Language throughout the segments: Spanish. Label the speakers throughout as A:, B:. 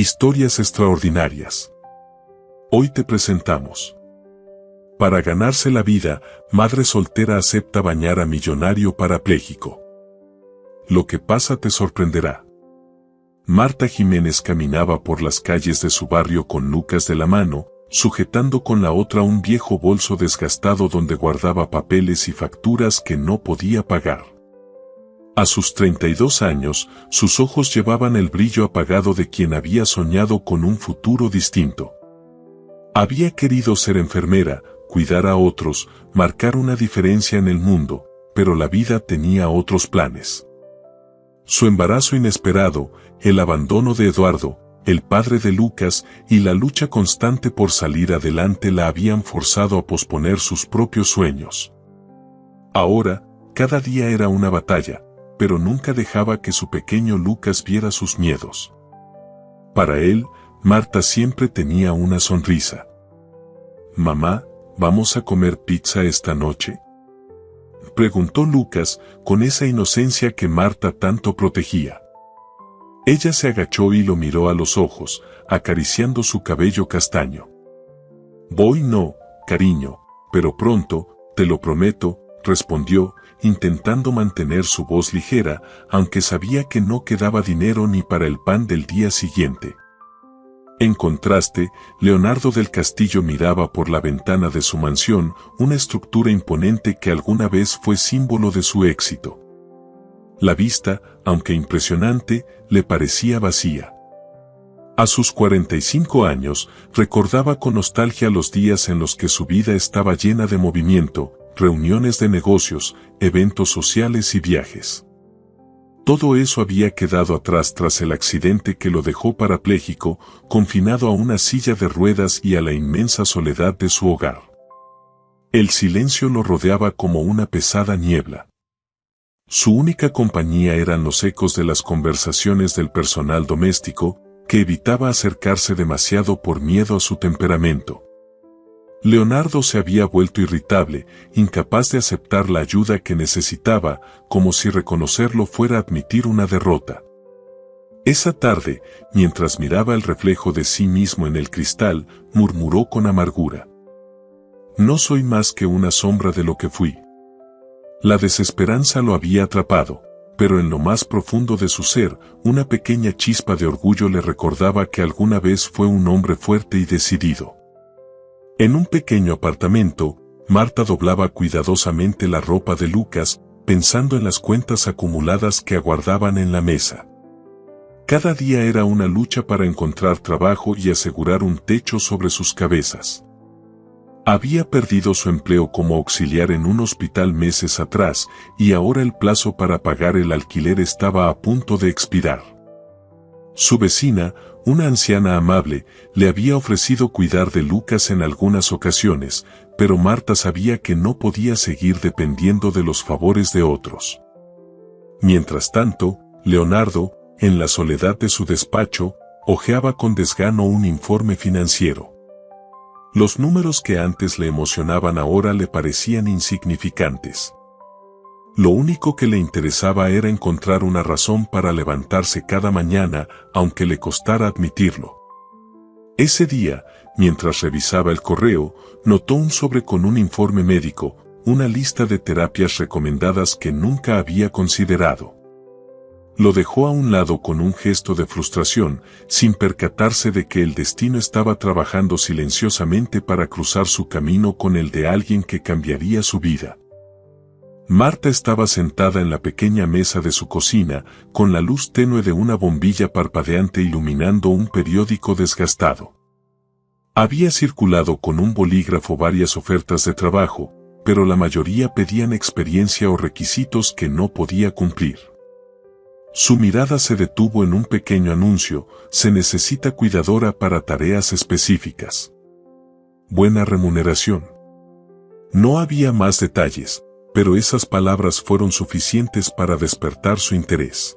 A: Historias extraordinarias. Hoy te presentamos. Para ganarse la vida, madre soltera acepta bañar a millonario parapléjico. Lo que pasa te sorprenderá. Marta Jiménez caminaba por las calles de su barrio con Lucas de la mano, sujetando con la otra un viejo bolso desgastado donde guardaba papeles y facturas que no podía pagar. A sus 32 años, sus ojos llevaban el brillo apagado de quien había soñado con un futuro distinto. Había querido ser enfermera, cuidar a otros, marcar una diferencia en el mundo, pero la vida tenía otros planes. Su embarazo inesperado, el abandono de Eduardo, el padre de Lucas, y la lucha constante por salir adelante la habían forzado a posponer sus propios sueños. Ahora, cada día era una batalla, pero nunca dejaba que su pequeño Lucas viera sus miedos. Para él, Marta siempre tenía una sonrisa. «Mamá, ¿vamos a comer pizza esta noche?», preguntó Lucas con esa inocencia que Marta tanto protegía. Ella se agachó y lo miró a los ojos, acariciando su cabello castaño. «Voy no, cariño, pero pronto, te lo prometo», respondió, intentando mantener su voz ligera, aunque sabía que no quedaba dinero ni para el pan del día siguiente. En contraste, Leonardo del Castillo miraba por la ventana de su mansión, una estructura imponente que alguna vez fue símbolo de su éxito. La vista, aunque impresionante, le parecía vacía. A sus 45 años, recordaba con nostalgia los días en los que su vida estaba llena de movimiento, reuniones de negocios, eventos sociales y viajes. Todo eso había quedado atrás tras el accidente que lo dejó parapléjico, confinado a una silla de ruedas y a la inmensa soledad de su hogar. El silencio lo rodeaba como una pesada niebla. Su única compañía eran los ecos de las conversaciones del personal doméstico, que evitaba acercarse demasiado por miedo a su temperamento. Leonardo se había vuelto irritable, incapaz de aceptar la ayuda que necesitaba, como si reconocerlo fuera admitir una derrota. Esa tarde, mientras miraba el reflejo de sí mismo en el cristal, murmuró con amargura: «No soy más que una sombra de lo que fui». La desesperanza lo había atrapado, pero en lo más profundo de su ser, una pequeña chispa de orgullo le recordaba que alguna vez fue un hombre fuerte y decidido. En un pequeño apartamento, Marta doblaba cuidadosamente la ropa de Lucas, pensando en las cuentas acumuladas que aguardaban en la mesa. Cada día era una lucha para encontrar trabajo y asegurar un techo sobre sus cabezas. Había perdido su empleo como auxiliar en un hospital meses atrás, y ahora el plazo para pagar el alquiler estaba a punto de expirar. Su vecina, una anciana amable, le había ofrecido cuidar de Lucas en algunas ocasiones, pero Marta sabía que no podía seguir dependiendo de los favores de otros. Mientras tanto, Leonardo, en la soledad de su despacho, hojeaba con desgano un informe financiero. Los números que antes le emocionaban ahora le parecían insignificantes. Lo único que le interesaba era encontrar una razón para levantarse cada mañana, aunque le costara admitirlo. Ese día, mientras revisaba el correo, notó un sobre con un informe médico, una lista de terapias recomendadas que nunca había considerado. Lo dejó a un lado con un gesto de frustración, sin percatarse de que el destino estaba trabajando silenciosamente para cruzar su camino con el de alguien que cambiaría su vida. Marta estaba sentada en la pequeña mesa de su cocina, con la luz tenue de una bombilla parpadeante iluminando un periódico desgastado. Había circulado con un bolígrafo varias ofertas de trabajo, pero la mayoría pedían experiencia o requisitos que no podía cumplir. Su mirada se detuvo en un pequeño anuncio: «Se necesita cuidadora para tareas específicas. Buena remuneración». No había más detalles, pero esas palabras fueron suficientes para despertar su interés.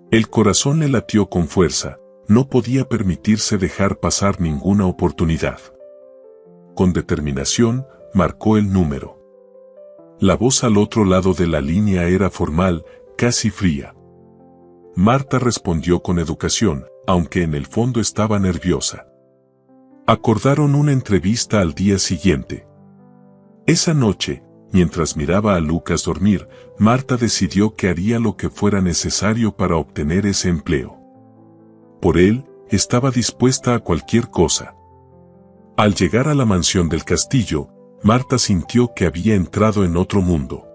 A: El corazón le latió con fuerza, no podía permitirse dejar pasar ninguna oportunidad. Con determinación, marcó el número. La voz al otro lado de la línea era formal, casi fría. Marta respondió con educación: aunque en el fondo estaba nerviosa. Acordaron una entrevista al día siguiente. Esa noche, mientras miraba a Lucas dormir, Marta decidió que haría lo que fuera necesario para obtener ese empleo. Por él, estaba dispuesta a cualquier cosa. Al llegar a la mansión del castillo, Marta sintió que había entrado en otro mundo.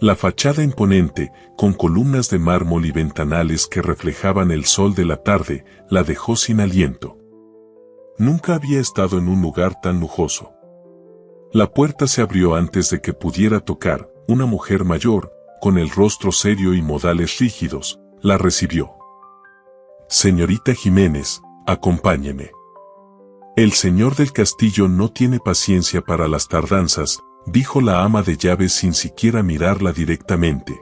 A: La fachada imponente, con columnas de mármol y ventanales que reflejaban el sol de la tarde, la dejó sin aliento. Nunca había estado en un lugar tan lujoso. La puerta se abrió antes de que pudiera tocar. Una mujer mayor, con el rostro serio y modales rígidos, la recibió. «Señorita Jiménez, acompáñeme». «El señor del castillo no tiene paciencia para las tardanzas», dijo la ama de llaves sin siquiera mirarla directamente.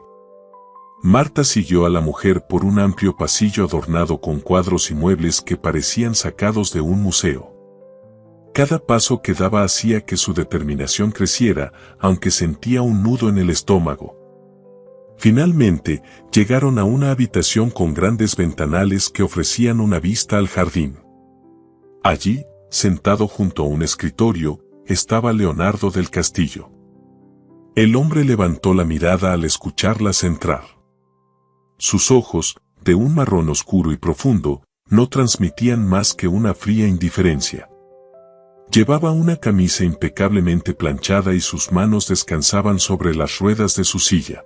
A: Marta siguió a la mujer por un amplio pasillo adornado con cuadros y muebles que parecían sacados de un museo. Cada paso que daba hacía que su determinación creciera, aunque sentía un nudo en el estómago. Finalmente, llegaron a una habitación con grandes ventanales que ofrecían una vista al jardín. Allí, sentado junto a un escritorio, estaba Leonardo del Castillo. El hombre levantó la mirada al escucharlas entrar. Sus ojos, de un marrón oscuro y profundo, no transmitían más que una fría indiferencia. Llevaba una camisa impecablemente planchada y sus manos descansaban sobre las ruedas de su silla.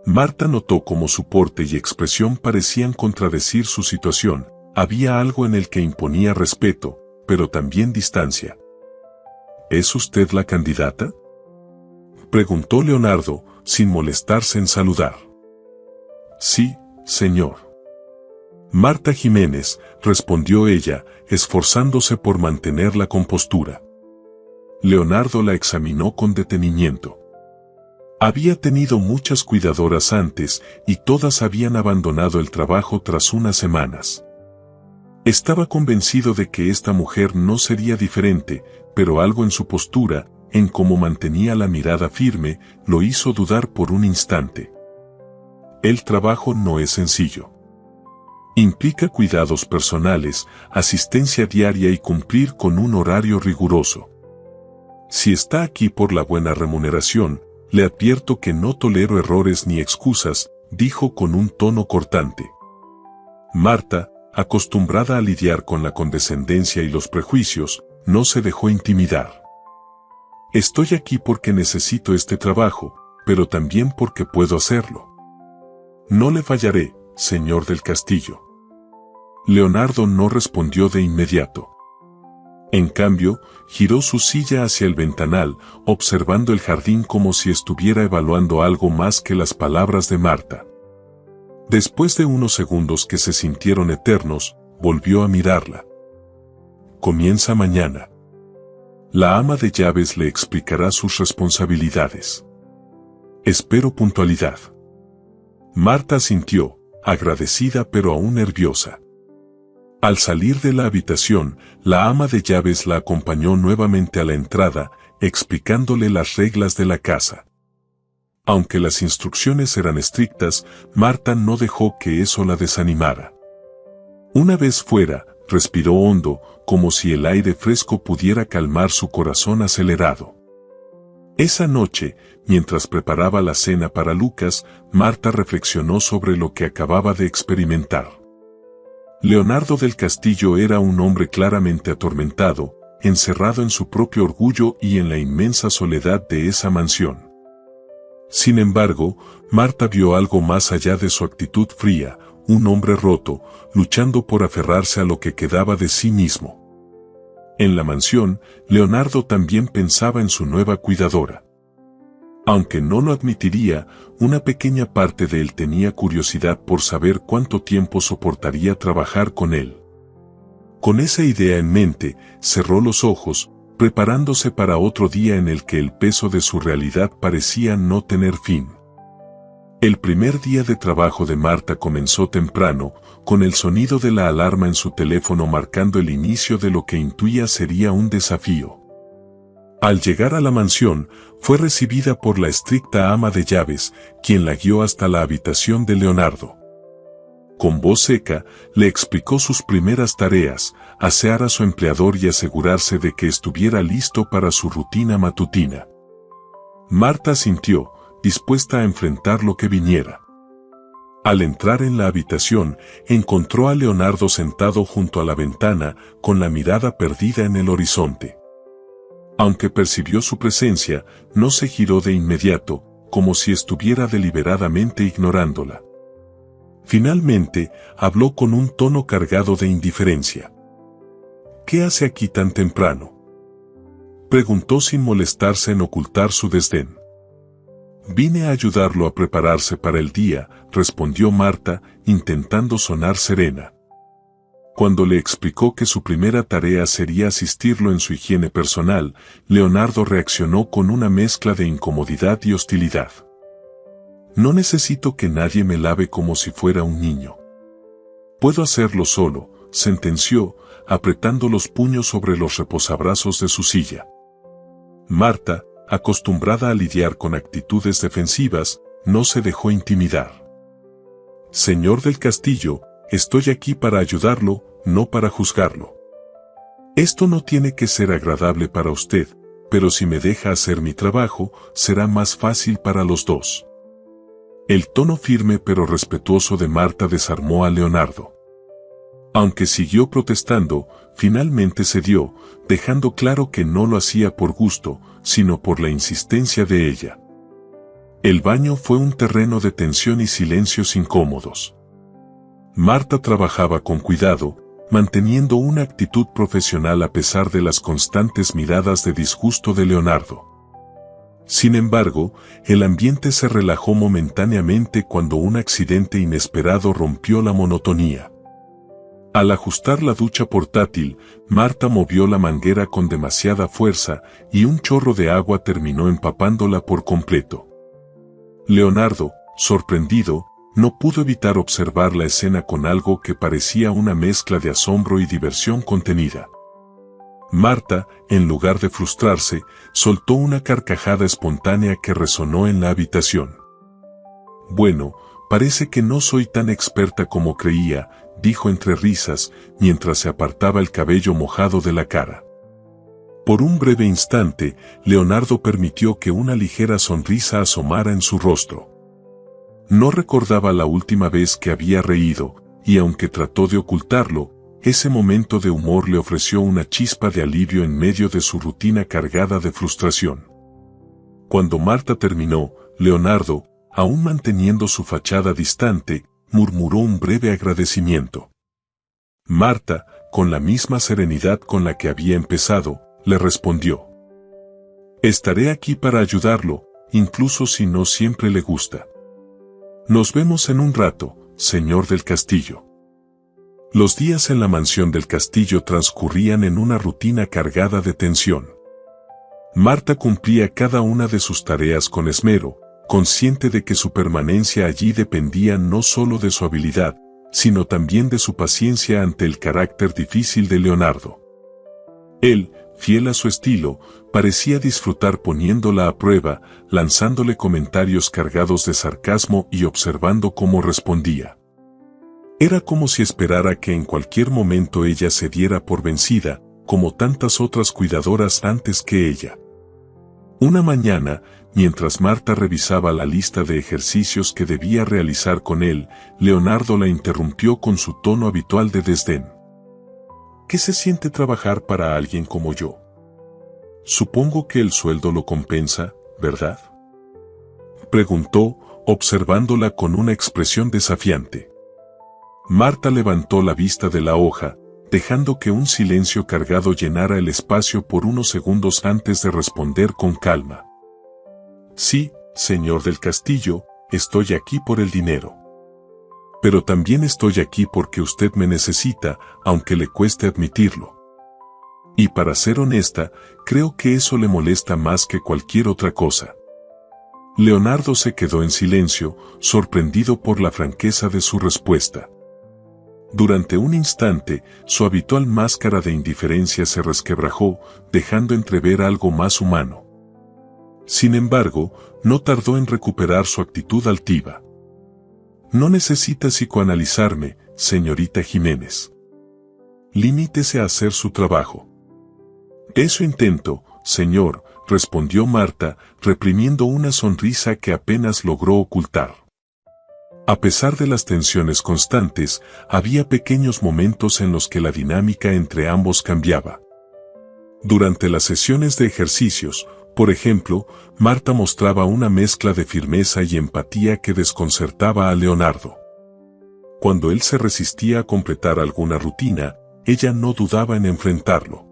A: Marta notó cómo su porte y expresión parecían contradecir su situación. Había algo en el que imponía respeto, pero también distancia. ¿Es usted la candidata?, preguntó Leonardo, sin molestarse en saludar. Sí, señor. Marta Jiménez, respondió ella, esforzándose por mantener la compostura. Leonardo la examinó con detenimiento. Había tenido muchas cuidadoras antes y todas habían abandonado el trabajo tras unas semanas. Estaba convencido de que esta mujer no sería diferente, pero algo en su postura, en cómo mantenía la mirada firme, lo hizo dudar por un instante. El trabajo no es sencillo. Implica cuidados personales, asistencia diaria y cumplir con un horario riguroso. Si está aquí por la buena remuneración, le advierto que no tolero errores ni excusas, dijo con un tono cortante. Marta, acostumbrada a lidiar con la condescendencia y los prejuicios, no se dejó intimidar. Estoy aquí porque necesito este trabajo, pero también porque puedo hacerlo. No le fallaré, señor del Castillo. Leonardo no respondió de inmediato. En cambio, giró su silla hacia el ventanal, observando el jardín como si estuviera evaluando algo más que las palabras de Marta. Después de unos segundos que se sintieron eternos, volvió a mirarla. Comienza mañana. La ama de llaves le explicará sus responsabilidades. Espero puntualidad. Marta asintió, agradecida pero aún nerviosa. Al salir de la habitación, la ama de llaves la acompañó nuevamente a la entrada, explicándole las reglas de la casa. Aunque las instrucciones eran estrictas, Marta no dejó que eso la desanimara. Una vez fuera, respiró hondo, como si el aire fresco pudiera calmar su corazón acelerado. Esa noche, mientras preparaba la cena para Lucas, Marta reflexionó sobre lo que acababa de experimentar. Leonardo del Castillo era un hombre claramente atormentado, encerrado en su propio orgullo y en la inmensa soledad de esa mansión. Sin embargo, Marta vio algo más allá de su actitud fría, un hombre roto, luchando por aferrarse a lo que quedaba de sí mismo. En la mansión, Leonardo también pensaba en su nueva cuidadora. Aunque no lo admitiría, una pequeña parte de él tenía curiosidad por saber cuánto tiempo soportaría trabajar con él. Con esa idea en mente, cerró los ojos, preparándose para otro día en el que el peso de su realidad parecía no tener fin. El primer día de trabajo de Marta comenzó temprano, con el sonido de la alarma en su teléfono marcando el inicio de lo que intuía sería un desafío. Al llegar a la mansión, fue recibida por la estricta ama de llaves, quien la guió hasta la habitación de Leonardo. Con voz seca, le explicó sus primeras tareas, asear a su empleador y asegurarse de que estuviera listo para su rutina matutina. Marta asintió, dispuesta a enfrentar lo que viniera. Al entrar en la habitación, encontró a Leonardo sentado junto a la ventana, con la mirada perdida en el horizonte. Aunque percibió su presencia, no se giró de inmediato, como si estuviera deliberadamente ignorándola. Finalmente, habló con un tono cargado de indiferencia. ¿Qué hace aquí tan temprano?, preguntó sin molestarse en ocultar su desdén. Vine a ayudarlo a prepararse para el día, respondió Marta, intentando sonar serena. Cuando le explicó que su primera tarea sería asistirlo en su higiene personal, Leonardo reaccionó con una mezcla de incomodidad y hostilidad. No necesito que nadie me lave como si fuera un niño. Puedo hacerlo solo, sentenció, apretando los puños sobre los reposabrazos de su silla. Marta, acostumbrada a lidiar con actitudes defensivas, no se dejó intimidar. Señor del Castillo, estoy aquí para ayudarlo, no para juzgarlo. Esto no tiene que ser agradable para usted, pero si me deja hacer mi trabajo, será más fácil para los dos. El tono firme pero respetuoso de Marta desarmó a Leonardo. Aunque siguió protestando, finalmente cedió, dejando claro que no lo hacía por gusto, sino por la insistencia de ella. El baño fue un terreno de tensión y silencios incómodos. Marta trabajaba con cuidado, manteniendo una actitud profesional a pesar de las constantes miradas de disgusto de Leonardo. Sin embargo, el ambiente se relajó momentáneamente cuando un accidente inesperado rompió la monotonía. Al ajustar la ducha portátil, Marta movió la manguera con demasiada fuerza y un chorro de agua terminó empapándola por completo. Leonardo, sorprendido, no pudo evitar observar la escena con algo que parecía una mezcla de asombro y diversión contenida. Marta, en lugar de frustrarse, soltó una carcajada espontánea que resonó en la habitación. Bueno, parece que no soy tan experta como creía, dijo entre risas, mientras se apartaba el cabello mojado de la cara. Por un breve instante, Leonardo permitió que una ligera sonrisa asomara en su rostro. No recordaba la última vez que había reído, y aunque trató de ocultarlo, ese momento de humor le ofreció una chispa de alivio en medio de su rutina cargada de frustración. Cuando Marta terminó, Leonardo, aún manteniendo su fachada distante, murmuró un breve agradecimiento. Marta, con la misma serenidad con la que había empezado, le respondió: estaré aquí para ayudarlo, incluso si no siempre le gusta. Nos vemos en un rato, señor del Castillo. Los días en la mansión del castillo transcurrían en una rutina cargada de tensión. Marta cumplía cada una de sus tareas con esmero, consciente de que su permanencia allí dependía no solo de su habilidad, sino también de su paciencia ante el carácter difícil de Leonardo. Él, fiel a su estilo, parecía disfrutar poniéndola a prueba, lanzándole comentarios cargados de sarcasmo y observando cómo respondía. Era como si esperara que en cualquier momento ella se diera por vencida, como tantas otras cuidadoras antes que ella. Una mañana, mientras Marta revisaba la lista de ejercicios que debía realizar con él, Leonardo la interrumpió con su tono habitual de desdén. ¿Qué se siente trabajar para alguien como yo? Supongo que el sueldo lo compensa, ¿verdad?, preguntó, observándola con una expresión desafiante. Marta levantó la vista de la hoja, dejando que un silencio cargado llenara el espacio por unos segundos antes de responder con calma. Sí, señor del Castillo, estoy aquí por el dinero. Pero también estoy aquí porque usted me necesita, aunque le cueste admitirlo. Y para ser honesta, creo que eso le molesta más que cualquier otra cosa. Leonardo se quedó en silencio, sorprendido por la franqueza de su respuesta. Durante un instante, su habitual máscara de indiferencia se resquebrajó, dejando entrever algo más humano. Sin embargo, no tardó en recuperar su actitud altiva. No necesita psicoanalizarme, señorita Jiménez. Limítese a hacer su trabajo. Eso intento, señor, respondió Marta, reprimiendo una sonrisa que apenas logró ocultar. A pesar de las tensiones constantes, había pequeños momentos en los que la dinámica entre ambos cambiaba. Durante las sesiones de ejercicios, por ejemplo, Marta mostraba una mezcla de firmeza y empatía que desconcertaba a Leonardo. Cuando él se resistía a completar alguna rutina, ella no dudaba en enfrentarlo.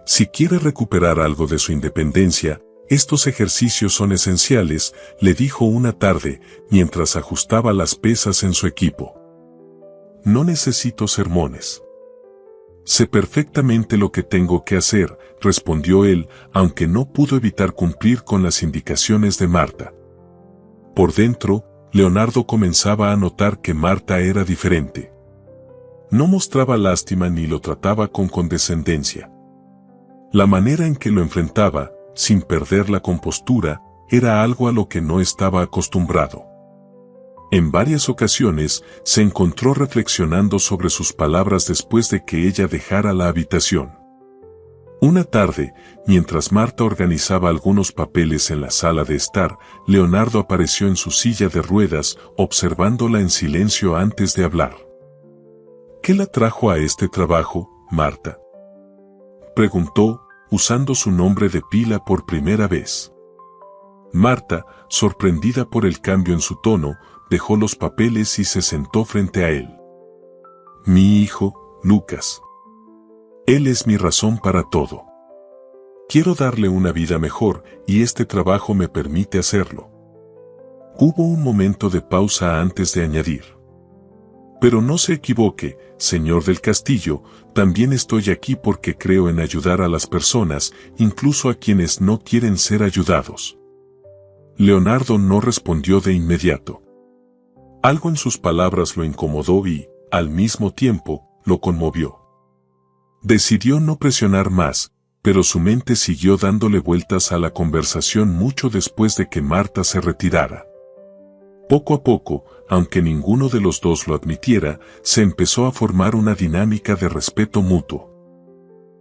A: Si quiere recuperar algo de su independencia, estos ejercicios son esenciales, le dijo una tarde, mientras ajustaba las pesas en su equipo. No necesito sermones. Sé perfectamente lo que tengo que hacer, respondió él, aunque no pudo evitar cumplir con las indicaciones de Marta. Por dentro, Leonardo comenzaba a notar que Marta era diferente. No mostraba lástima ni lo trataba con condescendencia. La manera en que lo enfrentaba, sin perder la compostura, era algo a lo que no estaba acostumbrado. En varias ocasiones, se encontró reflexionando sobre sus palabras después de que ella dejara la habitación. Una tarde, mientras Marta organizaba algunos papeles en la sala de estar, Leonardo apareció en su silla de ruedas, observándola en silencio antes de hablar. ¿Qué la trajo a este trabajo, Marta?, preguntó, usando su nombre de pila por primera vez. Marta, sorprendida por el cambio en su tono, dejó los papeles y se sentó frente a él. Mi hijo, Lucas. Él es mi razón para todo. Quiero darle una vida mejor, y este trabajo me permite hacerlo. Hubo un momento de pausa antes de añadir. Pero no se equivoque, señor del Castillo, también estoy aquí porque creo en ayudar a las personas, incluso a quienes no quieren ser ayudados. Leonardo no respondió de inmediato. Algo en sus palabras lo incomodó y, al mismo tiempo, lo conmovió. Decidió no presionar más, pero su mente siguió dándole vueltas a la conversación mucho después de que Marta se retirara. Poco a poco, aunque ninguno de los dos lo admitiera, se empezó a formar una dinámica de respeto mutuo.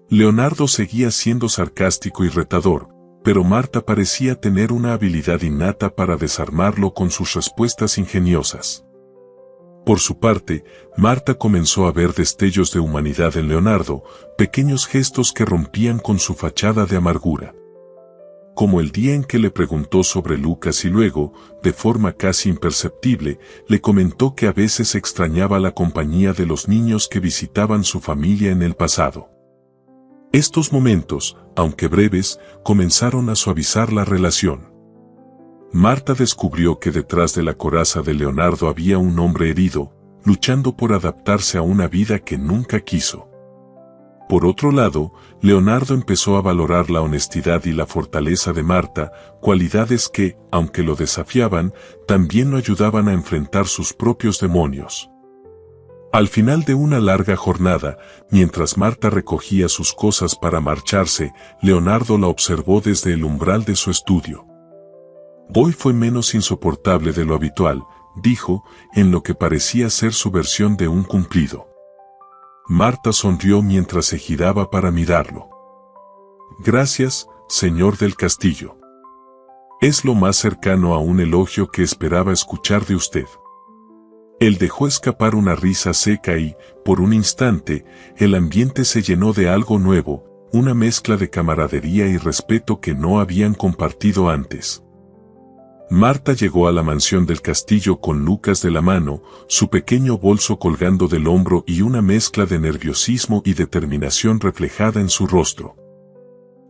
A: Leonardo seguía siendo sarcástico y retador, pero Marta parecía tener una habilidad innata para desarmarlo con sus respuestas ingeniosas. Por su parte, Marta comenzó a ver destellos de humanidad en Leonardo, pequeños gestos que rompían con su fachada de amargura. Como el día en que le preguntó sobre Lucas y luego, de forma casi imperceptible, le comentó que a veces extrañaba la compañía de los niños que visitaban su familia en el pasado. Estos momentos, aunque breves, comenzaron a suavizar la relación. Marta descubrió que detrás de la coraza de Leonardo había un hombre herido, luchando por adaptarse a una vida que nunca quiso. Por otro lado, Leonardo empezó a valorar la honestidad y la fortaleza de Marta, cualidades que, aunque lo desafiaban, también lo ayudaban a enfrentar sus propios demonios. Al final de una larga jornada, mientras Marta recogía sus cosas para marcharse, Leonardo la observó desde el umbral de su estudio. Hoy fue menos insoportable de lo habitual, dijo, en lo que parecía ser su versión de un cumplido. Marta sonrió mientras se giraba para mirarlo. Gracias, señor del Castillo. Es lo más cercano a un elogio que esperaba escuchar de usted. Él dejó escapar una risa seca y, por un instante, el ambiente se llenó de algo nuevo, una mezcla de camaradería y respeto que no habían compartido antes. Marta llegó a la mansión del castillo con Lucas de la mano, su pequeño bolso colgando del hombro y una mezcla de nerviosismo y determinación reflejada en su rostro.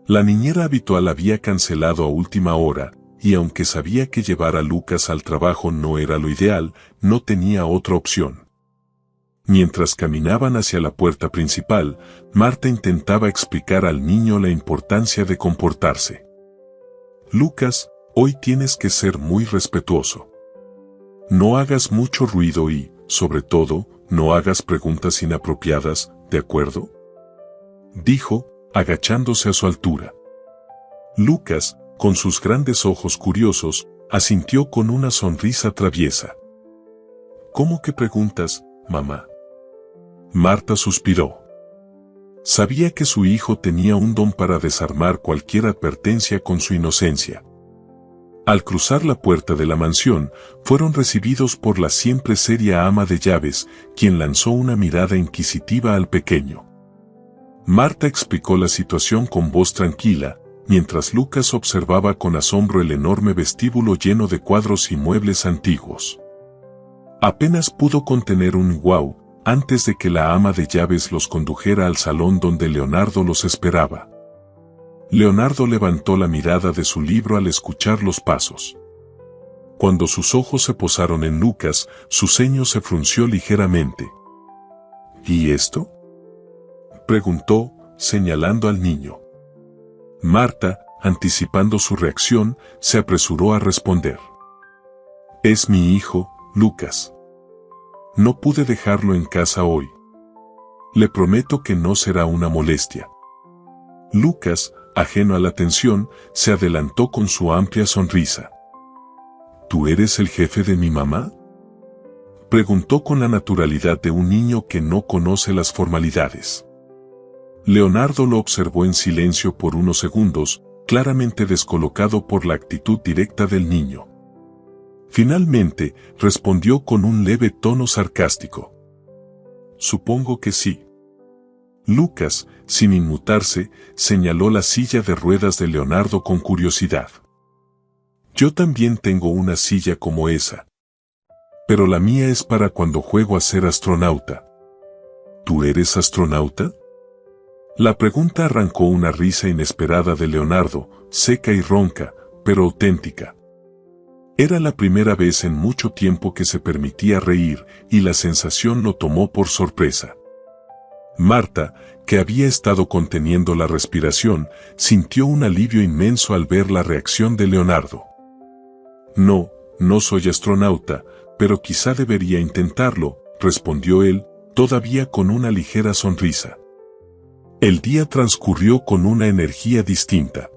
A: La niñera habitual había cancelado a última hora, y aunque sabía que llevar a Lucas al trabajo no era lo ideal, no tenía otra opción. Mientras caminaban hacia la puerta principal, Marta intentaba explicar al niño la importancia de comportarse. Lucas, hoy tienes que ser muy respetuoso. No hagas mucho ruido y, sobre todo, no hagas preguntas inapropiadas, ¿de acuerdo?, dijo, agachándose a su altura. Lucas, con sus grandes ojos curiosos, asintió con una sonrisa traviesa. ¿Cómo que preguntas, mamá? Marta suspiró. Sabía que su hijo tenía un don para desarmar cualquier advertencia con su inocencia. Al cruzar la puerta de la mansión, fueron recibidos por la siempre seria ama de llaves, quien lanzó una mirada inquisitiva al pequeño. Marta explicó la situación con voz tranquila, mientras Lucas observaba con asombro el enorme vestíbulo lleno de cuadros y muebles antiguos. Apenas pudo contener un guau antes de que la ama de llaves los condujera al salón donde Leonardo los esperaba. Leonardo levantó la mirada de su libro al escuchar los pasos. Cuando sus ojos se posaron en Lucas, su ceño se frunció ligeramente. ¿Y esto?, preguntó, señalando al niño. Marta, anticipando su reacción, se apresuró a responder. Es mi hijo, Lucas. No pude dejarlo en casa hoy. Le prometo que no será una molestia. Lucas, ajeno a la tensión, se adelantó con su amplia sonrisa. ¿Tú eres el jefe de mi mamá?, preguntó con la naturalidad de un niño que no conoce las formalidades. Leonardo lo observó en silencio por unos segundos, claramente descolocado por la actitud directa del niño. Finalmente, respondió con un leve tono sarcástico. Supongo que sí. Lucas, sin inmutarse, señaló la silla de ruedas de Leonardo con curiosidad. Yo también tengo una silla como esa. Pero la mía es para cuando juego a ser astronauta. ¿Tú eres astronauta? La pregunta arrancó una risa inesperada de Leonardo, seca y ronca, pero auténtica. Era la primera vez en mucho tiempo que se permitía reír, y la sensación lo tomó por sorpresa. Marta, que había estado conteniendo la respiración, sintió un alivio inmenso al ver la reacción de Leonardo. No soy astronauta, pero quizá debería intentarlo, respondió él, todavía con una ligera sonrisa. El día transcurrió con una energía distinta.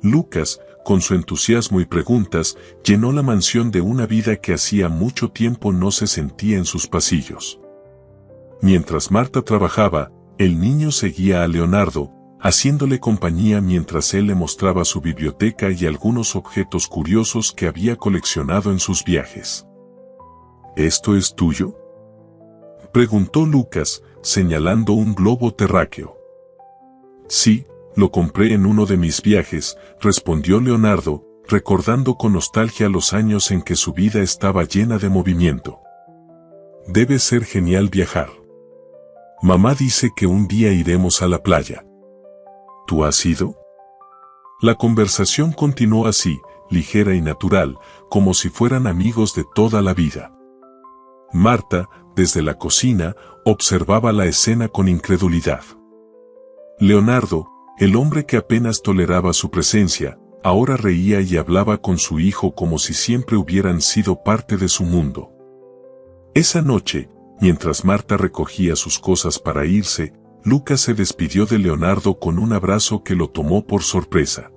A: Lucas, con su entusiasmo y preguntas, llenó la mansión de una vida que hacía mucho tiempo no se sentía en sus pasillos. Mientras Marta trabajaba, el niño seguía a Leonardo, haciéndole compañía mientras él le mostraba su biblioteca y algunos objetos curiosos que había coleccionado en sus viajes. ¿Esto es tuyo?, preguntó Lucas, señalando un globo terráqueo. Sí, lo compré en uno de mis viajes, respondió Leonardo, recordando con nostalgia los años en que su vida estaba llena de movimiento. Debe ser genial viajar. Mamá dice que un día iremos a la playa. ¿Tú has ido? La conversación continuó así, ligera y natural, como si fueran amigos de toda la vida. Marta, desde la cocina, observaba la escena con incredulidad. Leonardo, el hombre que apenas toleraba su presencia, ahora reía y hablaba con su hijo como si siempre hubieran sido parte de su mundo. Esa noche, mientras Marta recogía sus cosas para irse, Lucas se despidió de Leonardo con un abrazo que lo tomó por sorpresa.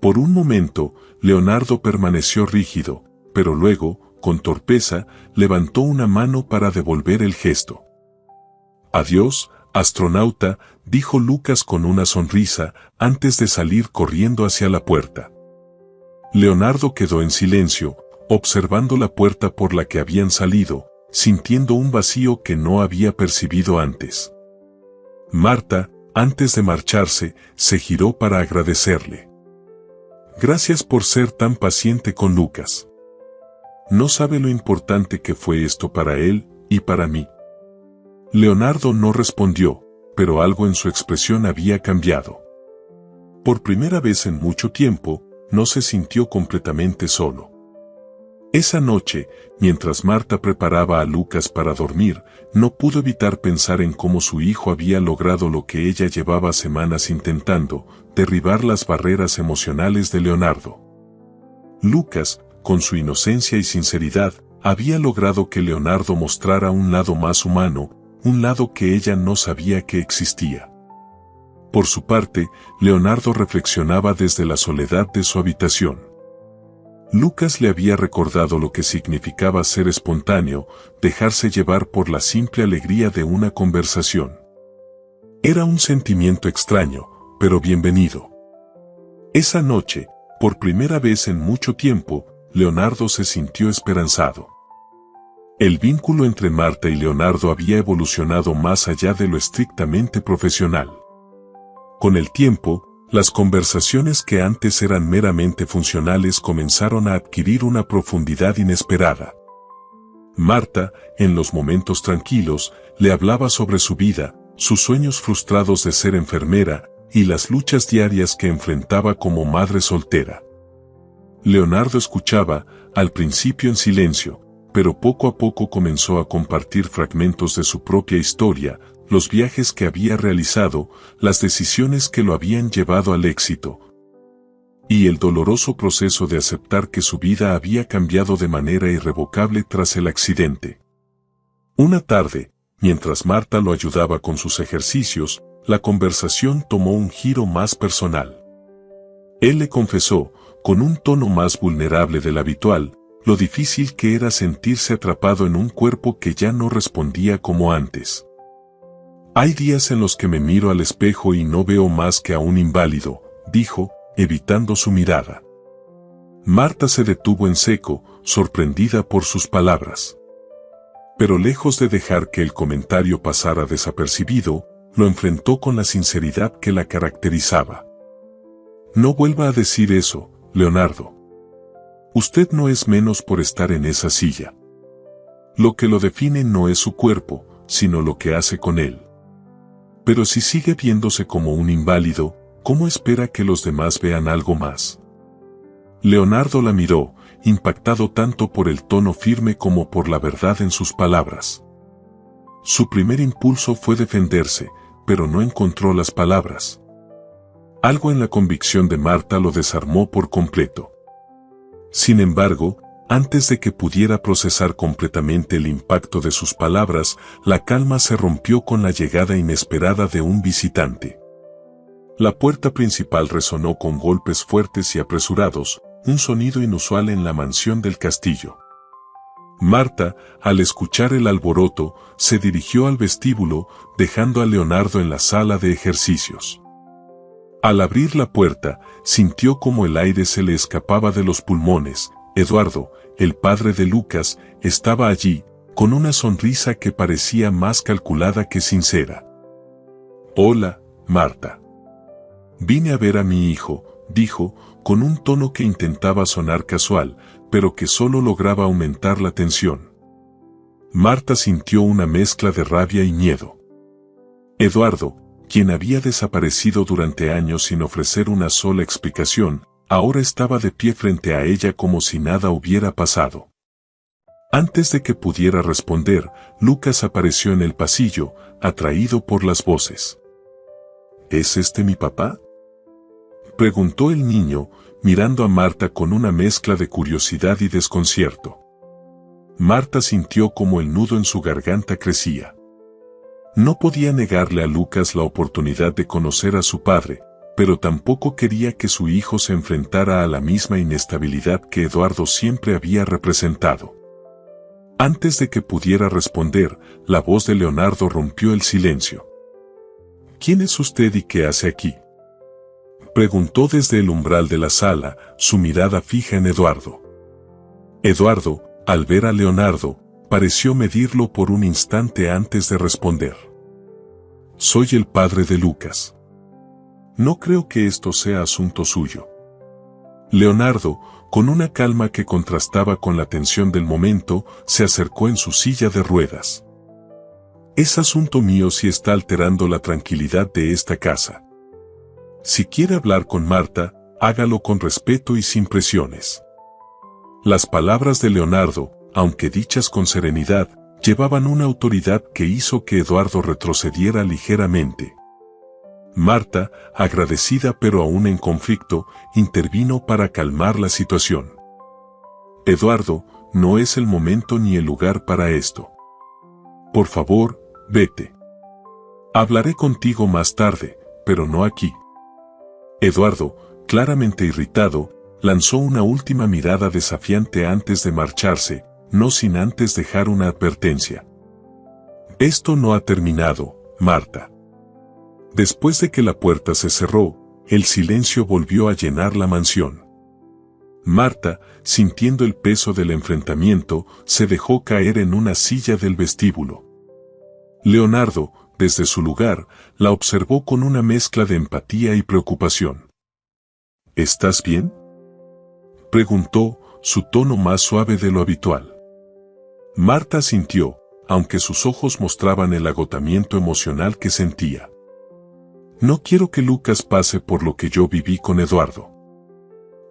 A: Por un momento, Leonardo permaneció rígido, pero luego, con torpeza, levantó una mano para devolver el gesto. Adiós, astronauta, dijo Lucas con una sonrisa, antes de salir corriendo hacia la puerta. Leonardo quedó en silencio, observando la puerta por la que habían salido, sintiendo un vacío que no había percibido antes. Marta, antes de marcharse, se giró para agradecerle. Gracias por ser tan paciente con Lucas. No sabe lo importante que fue esto para él y para mí. Leonardo no respondió, pero algo en su expresión había cambiado. Por primera vez en mucho tiempo, no se sintió completamente solo. Esa noche, mientras Marta preparaba a Lucas para dormir, no pudo evitar pensar en cómo su hijo había logrado lo que ella llevaba semanas intentando, derribar las barreras emocionales de Leonardo. Lucas, con su inocencia y sinceridad, había logrado que Leonardo mostrara un lado más humano, un lado que ella no sabía que existía. Por su parte, Leonardo reflexionaba desde la soledad de su habitación. Lucas le había recordado lo que significaba ser espontáneo, dejarse llevar por la simple alegría de una conversación. Era un sentimiento extraño, pero bienvenido. Esa noche, por primera vez en mucho tiempo, Leonardo se sintió esperanzado. El vínculo entre Marta y Leonardo había evolucionado más allá de lo estrictamente profesional. Con el tiempo, las conversaciones que antes eran meramente funcionales comenzaron a adquirir una profundidad inesperada. Marta, en los momentos tranquilos, le hablaba sobre su vida, sus sueños frustrados de ser enfermera, y las luchas diarias que enfrentaba como madre soltera. Leonardo escuchaba, al principio en silencio, pero poco a poco comenzó a compartir fragmentos de su propia historia, los viajes que había realizado, las decisiones que lo habían llevado al éxito, y el doloroso proceso de aceptar que su vida había cambiado de manera irrevocable tras el accidente. Una tarde, mientras Marta lo ayudaba con sus ejercicios, la conversación tomó un giro más personal. Él le confesó, con un tono más vulnerable del habitual, lo difícil que era sentirse atrapado en un cuerpo que ya no respondía como antes. Hay días en los que me miro al espejo y no veo más que a un inválido, dijo, evitando su mirada. Marta se detuvo en seco, sorprendida por sus palabras. Pero lejos de dejar que el comentario pasara desapercibido, lo enfrentó con la sinceridad que la caracterizaba. No vuelva a decir eso, Leonardo. Usted no es menos por estar en esa silla. Lo que lo define no es su cuerpo, sino lo que hace con él. Pero si sigue viéndose como un inválido, ¿cómo espera que los demás vean algo más? Leonardo la miró, impactado tanto por el tono firme como por la verdad en sus palabras. Su primer impulso fue defenderse, pero no encontró las palabras. Algo en la convicción de Marta lo desarmó por completo. Sin embargo, antes de que pudiera procesar completamente el impacto de sus palabras, la calma se rompió con la llegada inesperada de un visitante. La puerta principal resonó con golpes fuertes y apresurados, un sonido inusual en la mansión del castillo. Marta, al escuchar el alboroto, se dirigió al vestíbulo, dejando a Leonardo en la sala de ejercicios. Al abrir la puerta, sintió como el aire se le escapaba de los pulmones. Eduardo, el padre de Lucas, estaba allí, con una sonrisa que parecía más calculada que sincera. «Hola, Marta. Vine a ver a mi hijo», dijo, con un tono que intentaba sonar casual, pero que solo lograba aumentar la tensión. Marta sintió una mezcla de rabia y miedo. Eduardo, quien había desaparecido durante años sin ofrecer una sola explicación, ahora estaba de pie frente a ella como si nada hubiera pasado. Antes de que pudiera responder, Lucas apareció en el pasillo, atraído por las voces. ¿Es este mi papá?, preguntó el niño, mirando a Marta con una mezcla de curiosidad y desconcierto. Marta sintió como el nudo en su garganta crecía. No podía negarle a Lucas la oportunidad de conocer a su padre, pero tampoco quería que su hijo se enfrentara a la misma inestabilidad que Eduardo siempre había representado. Antes de que pudiera responder, la voz de Leonardo rompió el silencio. ¿Quién es usted y qué hace aquí?, preguntó desde el umbral de la sala, su mirada fija en Eduardo. Eduardo, al ver a Leonardo, pareció medirlo por un instante antes de responder. Soy el padre de Lucas. No creo que esto sea asunto suyo. Leonardo, con una calma que contrastaba con la tensión del momento, se acercó en su silla de ruedas. Es asunto mío si está alterando la tranquilidad de esta casa. Si quiere hablar con Marta, hágalo con respeto y sin presiones. Las palabras de Leonardo, aunque dichas con serenidad, llevaban una autoridad que hizo que Eduardo retrocediera ligeramente. Marta, agradecida pero aún en conflicto, intervino para calmar la situación. Eduardo, no es el momento ni el lugar para esto. Por favor, vete. Hablaré contigo más tarde, pero no aquí. Eduardo, claramente irritado, Lanzó una última mirada desafiante antes de marcharse, no sin antes dejar una advertencia. Esto no ha terminado, Marta. Después de que la puerta se cerró, el silencio volvió a llenar la mansión. Marta, sintiendo el peso del enfrentamiento, se dejó caer en una silla del vestíbulo. Leonardo, desde su lugar, la observó con una mezcla de empatía y preocupación. ¿Estás bien?, preguntó, su tono más suave de lo habitual. Marta asintió, aunque sus ojos mostraban el agotamiento emocional que sentía. No quiero que Lucas pase por lo que yo viví con Eduardo.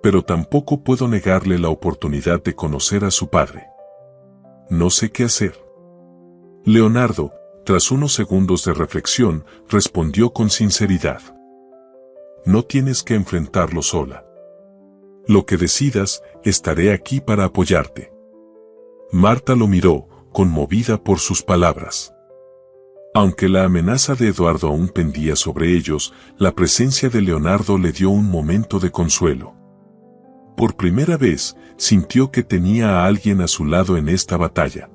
A: Pero tampoco puedo negarle la oportunidad de conocer a su padre. No sé qué hacer. Leonardo, tras unos segundos de reflexión, respondió con sinceridad. No tienes que enfrentarlo sola. Lo que decidas, estaré aquí para apoyarte. Marta lo miró, conmovida por sus palabras. Aunque la amenaza de Eduardo aún pendía sobre ellos, la presencia de Leonardo le dio un momento de consuelo. Por primera vez, sintió que tenía a alguien a su lado en esta batalla.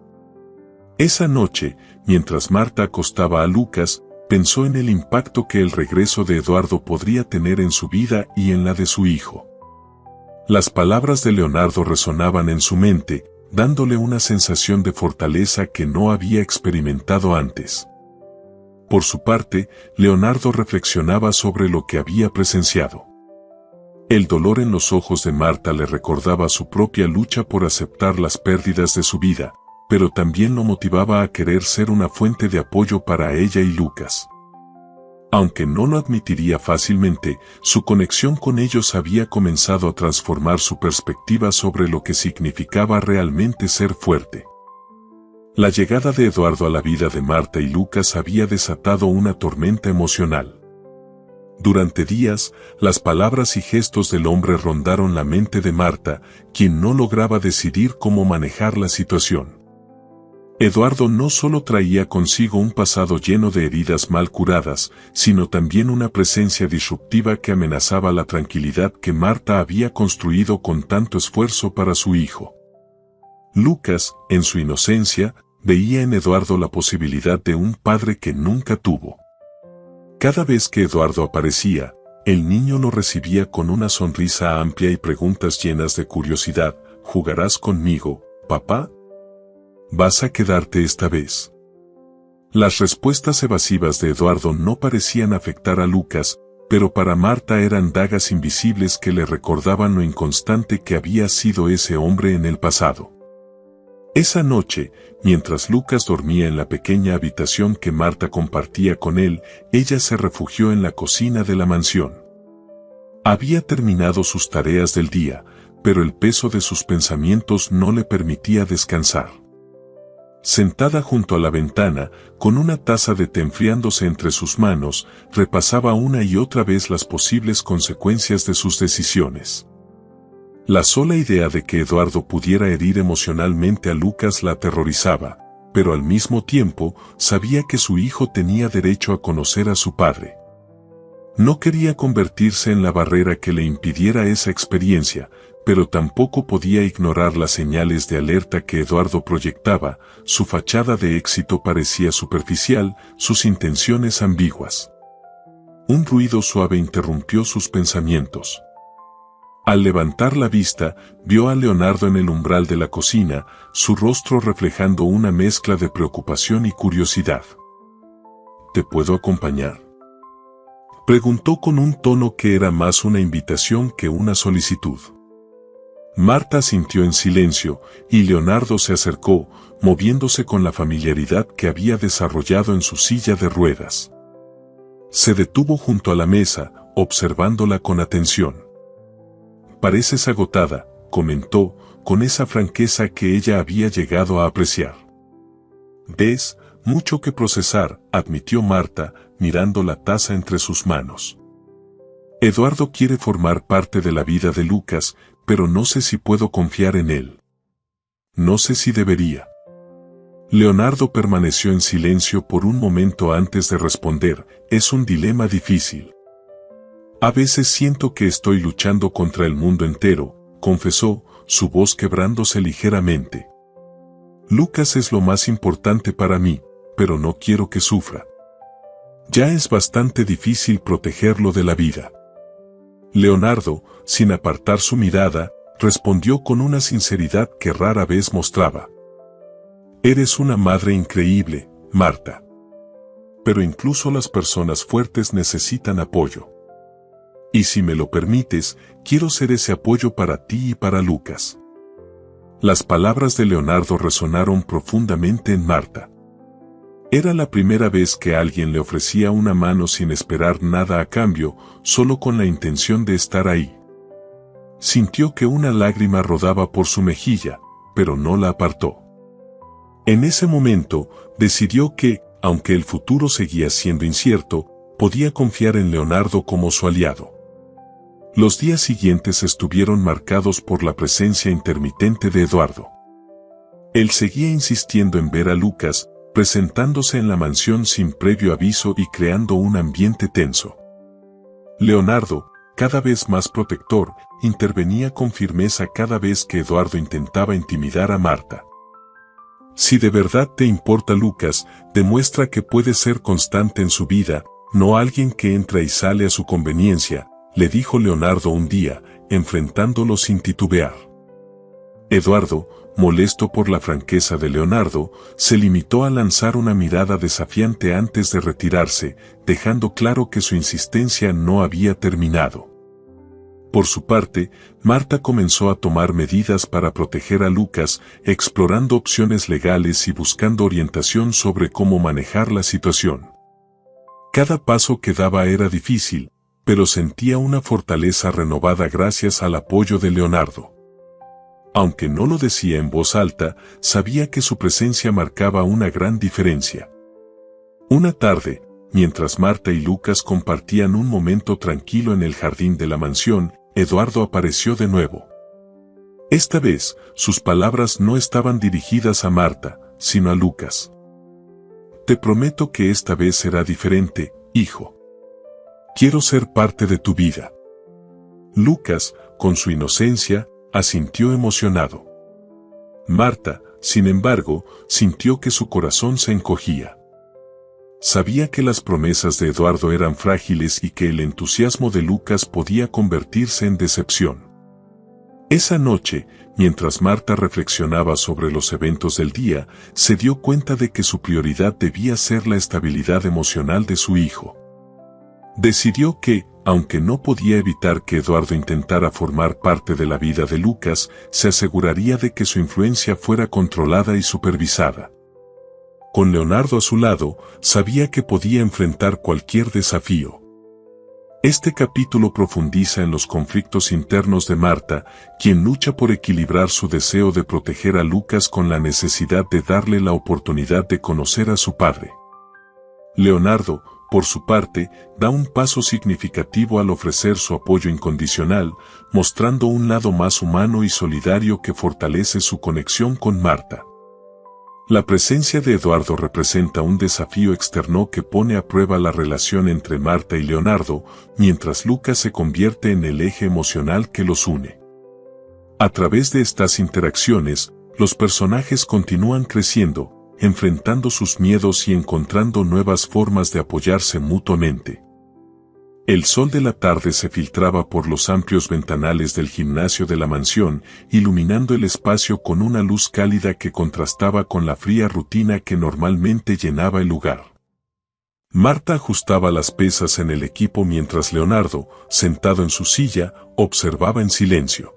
A: Esa noche, mientras Marta acostaba a Lucas, pensó en el impacto que el regreso de Eduardo podría tener en su vida y en la de su hijo. Las palabras de Leonardo resonaban en su mente, dándole una sensación de fortaleza que no había experimentado antes. Por su parte, Leonardo reflexionaba sobre lo que había presenciado. El dolor en los ojos de Marta le recordaba su propia lucha por aceptar las pérdidas de su vida, pero también lo motivaba a querer ser una fuente de apoyo para ella y Lucas. Aunque no lo admitiría fácilmente, su conexión con ellos había comenzado a transformar su perspectiva sobre lo que significaba realmente ser fuerte. La llegada de Eduardo a la vida de Marta y Lucas había desatado una tormenta emocional. Durante días, las palabras y gestos del hombre rondaron la mente de Marta, quien no lograba decidir cómo manejar la situación. Eduardo no solo traía consigo un pasado lleno de heridas mal curadas, sino también una presencia disruptiva que amenazaba la tranquilidad que Marta había construido con tanto esfuerzo para su hijo. Lucas, en su inocencia, veía en Eduardo la posibilidad de un padre que nunca tuvo. Cada vez que Eduardo aparecía, el niño lo recibía con una sonrisa amplia y preguntas llenas de curiosidad. ¿Jugarás conmigo, papá? ¿Vas a quedarte esta vez? Las respuestas evasivas de Eduardo no parecían afectar a Lucas, pero para Marta eran dagas invisibles que le recordaban lo inconstante que había sido ese hombre en el pasado. Esa noche, mientras Lucas dormía en la pequeña habitación que Marta compartía con él, ella se refugió en la cocina de la mansión. Había terminado sus tareas del día, pero el peso de sus pensamientos no le permitía descansar. Sentada junto a la ventana, con una taza de té enfriándose entre sus manos, repasaba una y otra vez las posibles consecuencias de sus decisiones. La sola idea de que Eduardo pudiera herir emocionalmente a Lucas la aterrorizaba, pero al mismo tiempo sabía que su hijo tenía derecho a conocer a su padre. No quería convertirse en la barrera que le impidiera esa experiencia, pero tampoco podía ignorar las señales de alerta que Eduardo proyectaba. Su fachada de éxito parecía superficial, sus intenciones ambiguas. Un ruido suave interrumpió sus pensamientos. Al levantar la vista, vio a Leonardo en el umbral de la cocina, su rostro reflejando una mezcla de preocupación y curiosidad. ¿Te puedo acompañar?, preguntó con un tono que era más una invitación que una solicitud. Marta asintió en silencio, y Leonardo se acercó, moviéndose con la familiaridad que había desarrollado en su silla de ruedas. Se detuvo junto a la mesa, observándola con atención. «Pareces agotada», comentó, con esa franqueza que ella había llegado a apreciar. «Ves, mucho que procesar», admitió Marta, mirando la taza entre sus manos. «Eduardo quiere formar parte de la vida de Lucas, pero no sé si puedo confiar en él. No sé si debería». Leonardo permaneció en silencio por un momento antes de responder. «Es un dilema difícil. A veces siento que estoy luchando contra el mundo entero, confesó, su voz quebrándose ligeramente. Lucas es lo más importante para mí, pero no quiero que sufra. Ya es bastante difícil protegerlo de la vida. Leonardo, sin apartar su mirada, respondió con una sinceridad que rara vez mostraba. Eres una madre increíble, Marta. Pero incluso las personas fuertes necesitan apoyo. Y si me lo permites, quiero ser ese apoyo para ti y para Lucas. Las palabras de Leonardo resonaron profundamente en Marta. Era la primera vez que alguien le ofrecía una mano sin esperar nada a cambio, solo con la intención de estar ahí. Sintió que una lágrima rodaba por su mejilla, pero no la apartó. En ese momento, decidió que, aunque el futuro seguía siendo incierto, podía confiar en Leonardo como su aliado. Los días siguientes estuvieron marcados por la presencia intermitente de Eduardo. Él seguía insistiendo en ver a Lucas, presentándose en la mansión sin previo aviso y creando un ambiente tenso. Leonardo, cada vez más protector, intervenía con firmeza cada vez que Eduardo intentaba intimidar a Marta. Si de verdad te importa Lucas, demuestra que puedes ser constante en su vida, no alguien que entra y sale a su conveniencia, le dijo Leonardo un día, enfrentándolo sin titubear. Eduardo, molesto por la franqueza de Leonardo, se limitó a lanzar una mirada desafiante antes de retirarse, dejando claro que su insistencia no había terminado. Por su parte, Marta comenzó a tomar medidas para proteger a Lucas, explorando opciones legales y buscando orientación sobre cómo manejar la situación. Cada paso que daba era difícil, pero sentía una fortaleza renovada gracias al apoyo de Leonardo. Aunque no lo decía en voz alta, sabía que su presencia marcaba una gran diferencia. Una tarde, mientras Marta y Lucas compartían un momento tranquilo en el jardín de la mansión, Eduardo apareció de nuevo. Esta vez, sus palabras no estaban dirigidas a Marta, sino a Lucas. Te prometo que esta vez será diferente, hijo. Quiero ser parte de tu vida. Lucas, con su inocencia, asintió emocionado. Marta, sin embargo, sintió que su corazón se encogía. Sabía que las promesas de Eduardo eran frágiles y que el entusiasmo de Lucas podía convertirse en decepción. Esa noche, mientras Marta reflexionaba sobre los eventos del día, se dio cuenta de que su prioridad debía ser la estabilidad emocional de su hijo. Decidió que, aunque no podía evitar que Eduardo intentara formar parte de la vida de Lucas, se aseguraría de que su influencia fuera controlada y supervisada. Con Leonardo a su lado, sabía que podía enfrentar cualquier desafío. Este capítulo profundiza en los conflictos internos de Marta, quien lucha por equilibrar su deseo de proteger a Lucas con la necesidad de darle la oportunidad de conocer a su padre. Leonardo, por su parte, da un paso significativo al ofrecer su apoyo incondicional, mostrando un lado más humano y solidario que fortalece su conexión con Marta. La presencia de Eduardo representa un desafío externo que pone a prueba la relación entre Marta y Leonardo, mientras Lucas se convierte en el eje emocional que los une. A través de estas interacciones, los personajes continúan creciendo, enfrentando sus miedos y encontrando nuevas formas de apoyarse mutuamente. El sol de la tarde se filtraba por los amplios ventanales del gimnasio de la mansión, iluminando el espacio con una luz cálida que contrastaba con la fría rutina que normalmente llenaba el lugar. Marta ajustaba las pesas en el equipo mientras Leonardo, sentado en su silla, observaba en silencio.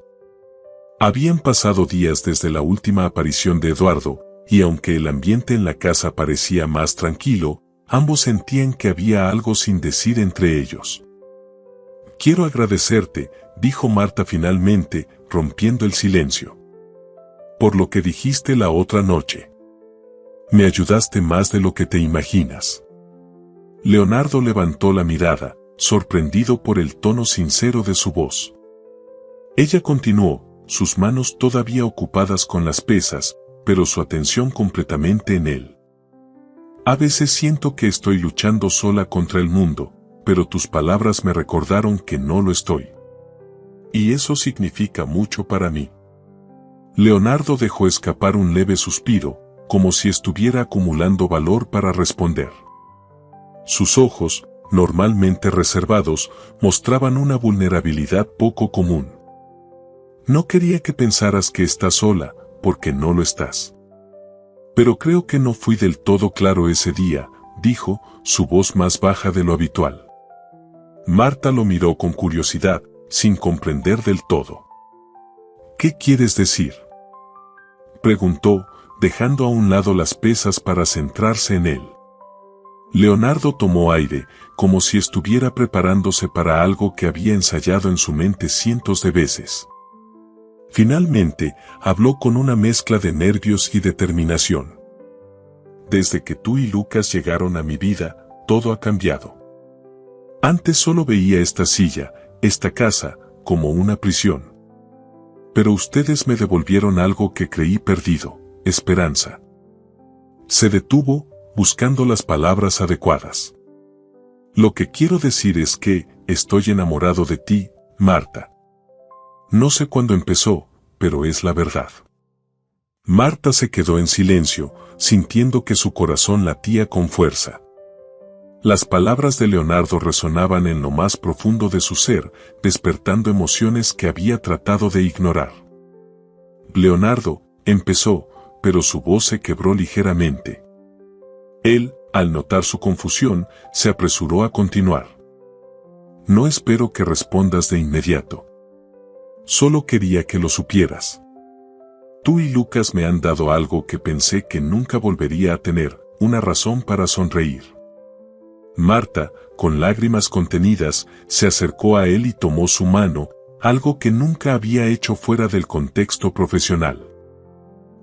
A: Habían pasado días desde la última aparición de Eduardo, y aunque el ambiente en la casa parecía más tranquilo, ambos sentían que había algo sin decir entre ellos. Quiero agradecerte, dijo Marta finalmente, rompiendo el silencio. Por lo que dijiste la otra noche. Me ayudaste más de lo que te imaginas. Leonardo levantó la mirada, sorprendido por el tono sincero de su voz. Ella continuó, sus manos todavía ocupadas con las pesas, pero su atención completamente en él. A veces siento que estoy luchando sola contra el mundo, pero tus palabras me recordaron que no lo estoy. Y eso significa mucho para mí. Leonardo dejó escapar un leve suspiro, como si estuviera acumulando valor para responder. Sus ojos, normalmente reservados, mostraban una vulnerabilidad poco común. No quería que pensaras que estás sola, porque no lo estás. Pero creo que no fui del todo claro ese día, dijo, su voz más baja de lo habitual. Marta lo miró con curiosidad, sin comprender del todo. ¿Qué quieres decir?, preguntó, dejando a un lado las pesas para centrarse en él. Leonardo tomó aire, como si estuviera preparándose para algo que había ensayado en su mente cientos de veces. Finalmente, habló con una mezcla de nervios y determinación. Desde que tú y Lucas llegaron a mi vida, todo ha cambiado. Antes solo veía esta silla, esta casa, como una prisión. Pero ustedes me devolvieron algo que creí perdido, esperanza. Se detuvo, buscando las palabras adecuadas. Lo que quiero decir es que, estoy enamorado de ti, Marta. No sé cuándo empezó, pero es la verdad. Marta se quedó en silencio, sintiendo que su corazón latía con fuerza. Las palabras de Leonardo resonaban en lo más profundo de su ser, despertando emociones que había tratado de ignorar. Leonardo, empezó, pero su voz se quebró ligeramente. Él, al notar su confusión, se apresuró a continuar. No espero que respondas de inmediato. Solo quería que lo supieras. Tú y Lucas me han dado algo que pensé que nunca volvería a tener, una razón para sonreír. Marta, con lágrimas contenidas, se acercó a él y tomó su mano, algo que nunca había hecho fuera del contexto profesional.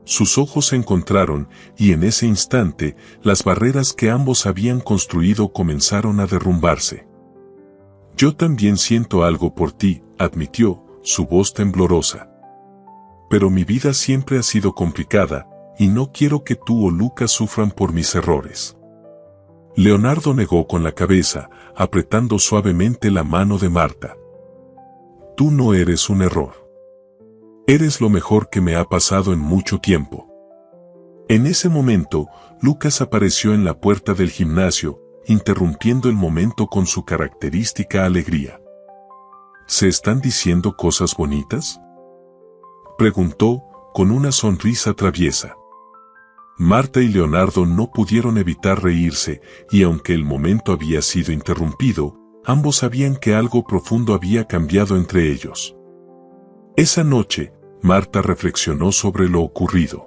A: Sus ojos se encontraron, y en ese instante, las barreras que ambos habían construido comenzaron a derrumbarse. Yo también siento algo por ti, admitió, su voz temblorosa. Pero mi vida siempre ha sido complicada, y no quiero que tú o Lucas sufran por mis errores. Leonardo negó con la cabeza, apretando suavemente la mano de Marta. Tú no eres un error. Eres lo mejor que me ha pasado en mucho tiempo. En ese momento, Lucas apareció en la puerta del gimnasio, interrumpiendo el momento con su característica alegría. ¿Se están diciendo cosas bonitas?, preguntó, con una sonrisa traviesa. Marta y Leonardo no pudieron evitar reírse, y aunque el momento había sido interrumpido, ambos sabían que algo profundo había cambiado entre ellos. Esa noche, Marta reflexionó sobre lo ocurrido.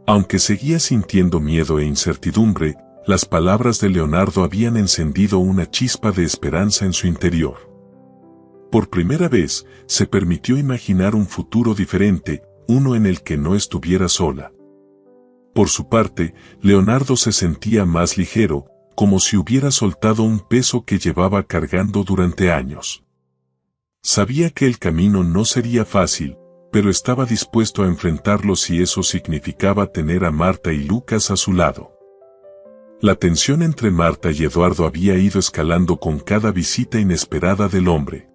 A: Aunque seguía sintiendo miedo e incertidumbre, las palabras de Leonardo habían encendido una chispa de esperanza en su interior. Por primera vez, se permitió imaginar un futuro diferente, uno en el que no estuviera sola. Por su parte, Leonardo se sentía más ligero, como si hubiera soltado un peso que llevaba cargando durante años. Sabía que el camino no sería fácil, pero estaba dispuesto a enfrentarlo si eso significaba tener a Marta y Lucas a su lado. La tensión entre Marta y Eduardo había ido escalando con cada visita inesperada del hombre.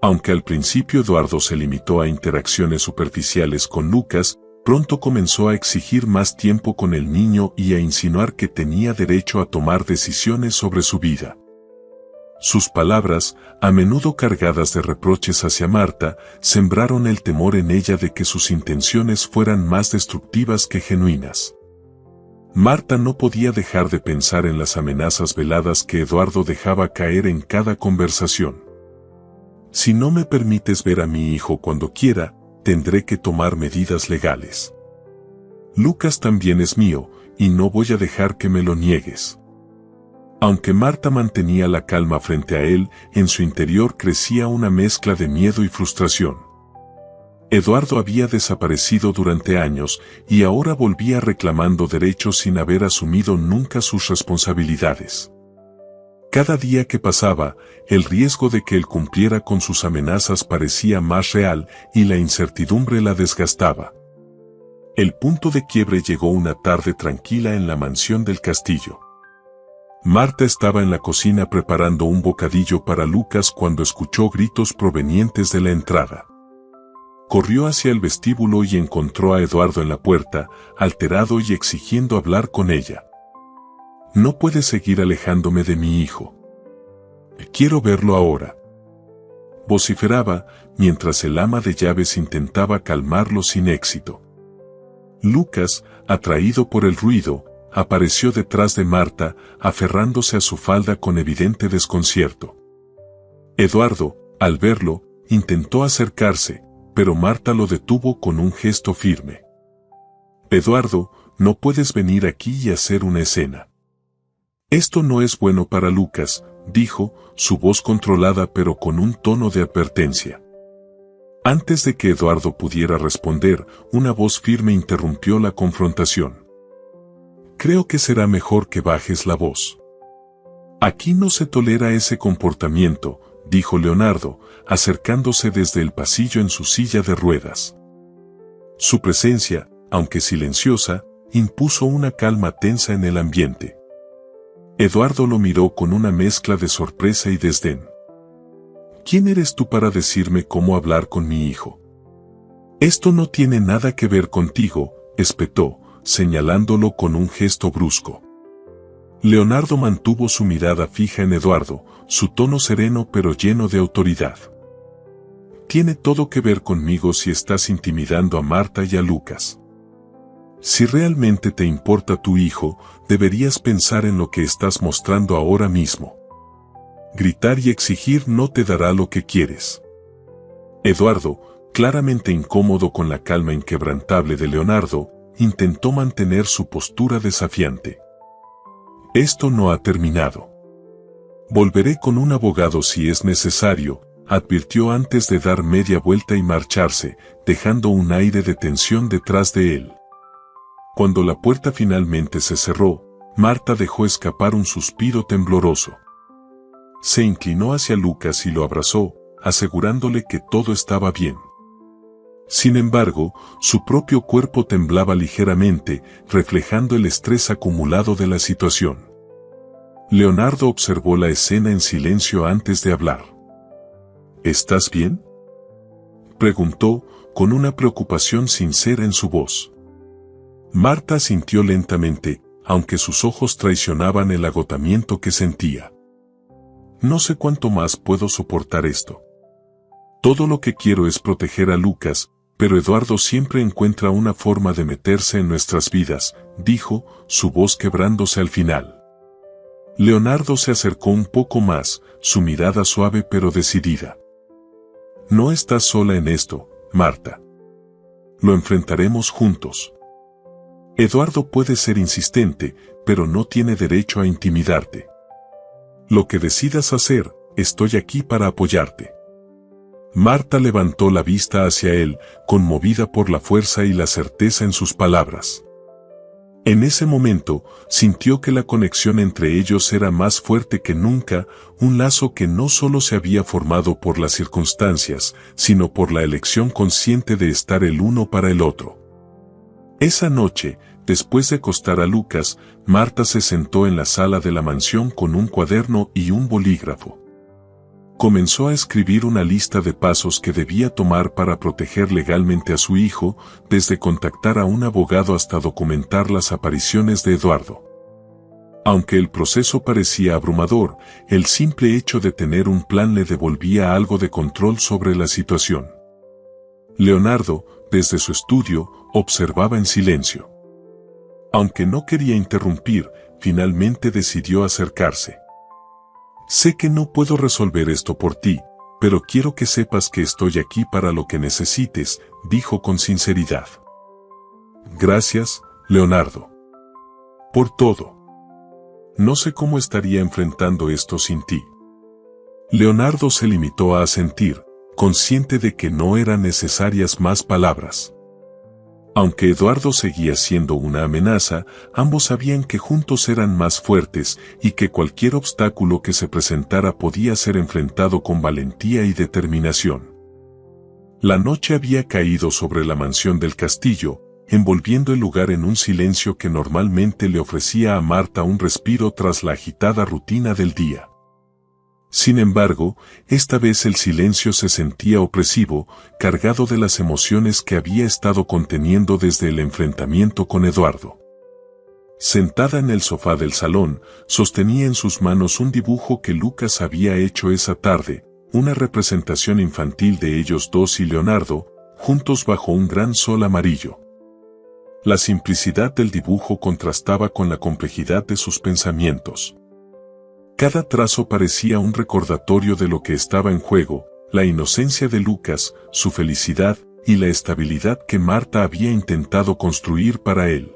A: Aunque al principio Eduardo se limitó a interacciones superficiales con Lucas, pronto comenzó a exigir más tiempo con el niño y a insinuar que tenía derecho a tomar decisiones sobre su vida. Sus palabras, a menudo cargadas de reproches hacia Marta, sembraron el temor en ella de que sus intenciones fueran más destructivas que genuinas. Marta no podía dejar de pensar en las amenazas veladas que Eduardo dejaba caer en cada conversación. Si no me permites ver a mi hijo cuando quiera, tendré que tomar medidas legales. Lucas también es mío, y no voy a dejar que me lo niegues. Aunque Marta mantenía la calma frente a él, en su interior crecía una mezcla de miedo y frustración. Eduardo había desaparecido durante años, y ahora volvía reclamando derechos sin haber asumido nunca sus responsabilidades. Cada día que pasaba, el riesgo de que él cumpliera con sus amenazas parecía más real, y la incertidumbre la desgastaba. El punto de quiebre llegó una tarde tranquila en la mansión del castillo. Marta estaba en la cocina preparando un bocadillo para Lucas cuando escuchó gritos provenientes de la entrada. Corrió hacia el vestíbulo y encontró a Eduardo en la puerta, alterado y exigiendo hablar con ella. «No puedes seguir alejándome de mi hijo. Quiero verlo ahora», vociferaba, mientras el ama de llaves intentaba calmarlo sin éxito. Lucas, atraído por el ruido, apareció detrás de Marta, aferrándose a su falda con evidente desconcierto. Eduardo, al verlo, intentó acercarse, pero Marta lo detuvo con un gesto firme. «Eduardo, no puedes venir aquí y hacer una escena. Esto no es bueno para Lucas», dijo, su voz controlada pero con un tono de advertencia. Antes de que Eduardo pudiera responder, una voz firme interrumpió la confrontación. «Creo que será mejor que bajes la voz. Aquí no se tolera ese comportamiento», dijo Leonardo, acercándose desde el pasillo en su silla de ruedas. Su presencia, aunque silenciosa, impuso una calma tensa en el ambiente. Eduardo lo miró con una mezcla de sorpresa y desdén. «¿Quién eres tú para decirme cómo hablar con mi hijo? Esto no tiene nada que ver contigo», espetó, señalándolo con un gesto brusco. Leonardo mantuvo su mirada fija en Eduardo, su tono sereno pero lleno de autoridad. «Tiene todo que ver conmigo si estás intimidando a Marta y a Lucas. Si realmente te importa tu hijo, deberías pensar en lo que estás mostrando ahora mismo. Gritar y exigir no te dará lo que quieres». Eduardo, claramente incómodo con la calma inquebrantable de Leonardo, intentó mantener su postura desafiante. «Esto no ha terminado. Volveré con un abogado si es necesario», advirtió antes de dar media vuelta y marcharse, dejando un aire de tensión detrás de él. Cuando la puerta finalmente se cerró, Marta dejó escapar un suspiro tembloroso. Se inclinó hacia Lucas y lo abrazó, asegurándole que todo estaba bien. Sin embargo, su propio cuerpo temblaba ligeramente, reflejando el estrés acumulado de la situación. Leonardo observó la escena en silencio antes de hablar. «¿Estás bien?», preguntó, con una preocupación sincera en su voz. Marta asintió lentamente, aunque sus ojos traicionaban el agotamiento que sentía. «No sé cuánto más puedo soportar esto. Todo lo que quiero es proteger a Lucas, pero Eduardo siempre encuentra una forma de meterse en nuestras vidas», dijo, su voz quebrándose al final. Leonardo se acercó un poco más, su mirada suave pero decidida. «No estás sola en esto, Marta. Lo enfrentaremos juntos. Eduardo puede ser insistente, pero no tiene derecho a intimidarte. Lo que decidas hacer, estoy aquí para apoyarte». Marta levantó la vista hacia él, conmovida por la fuerza y la certeza en sus palabras. En ese momento, sintió que la conexión entre ellos era más fuerte que nunca, un lazo que no solo se había formado por las circunstancias, sino por la elección consciente de estar el uno para el otro. Esa noche, después de acostar a Lucas, Marta se sentó en la sala de la mansión con un cuaderno y un bolígrafo. Comenzó a escribir una lista de pasos que debía tomar para proteger legalmente a su hijo, desde contactar a un abogado hasta documentar las apariciones de Eduardo. Aunque el proceso parecía abrumador, el simple hecho de tener un plan le devolvía algo de control sobre la situación. Leonardo, desde su estudio, observaba en silencio. Aunque no quería interrumpir, finalmente decidió acercarse. «Sé que no puedo resolver esto por ti, pero quiero que sepas que estoy aquí para lo que necesites», dijo con sinceridad. «Gracias, Leonardo. Por todo. No sé cómo estaría enfrentando esto sin ti». Leonardo se limitó a asentir, consciente de que no eran necesarias más palabras. Aunque Eduardo seguía siendo una amenaza, ambos sabían que juntos eran más fuertes y que cualquier obstáculo que se presentara podía ser enfrentado con valentía y determinación. La noche había caído sobre la mansión del castillo, envolviendo el lugar en un silencio que normalmente le ofrecía a Marta un respiro tras la agitada rutina del día. Sin embargo, esta vez el silencio se sentía opresivo, cargado de las emociones que había estado conteniendo desde el enfrentamiento con Eduardo. Sentada en el sofá del salón, sostenía en sus manos un dibujo que Lucas había hecho esa tarde, una representación infantil de ellos dos y Leonardo, juntos bajo un gran sol amarillo. La simplicidad del dibujo contrastaba con la complejidad de sus pensamientos. Cada trazo parecía un recordatorio de lo que estaba en juego, la inocencia de Lucas, su felicidad y la estabilidad que Marta había intentado construir para él.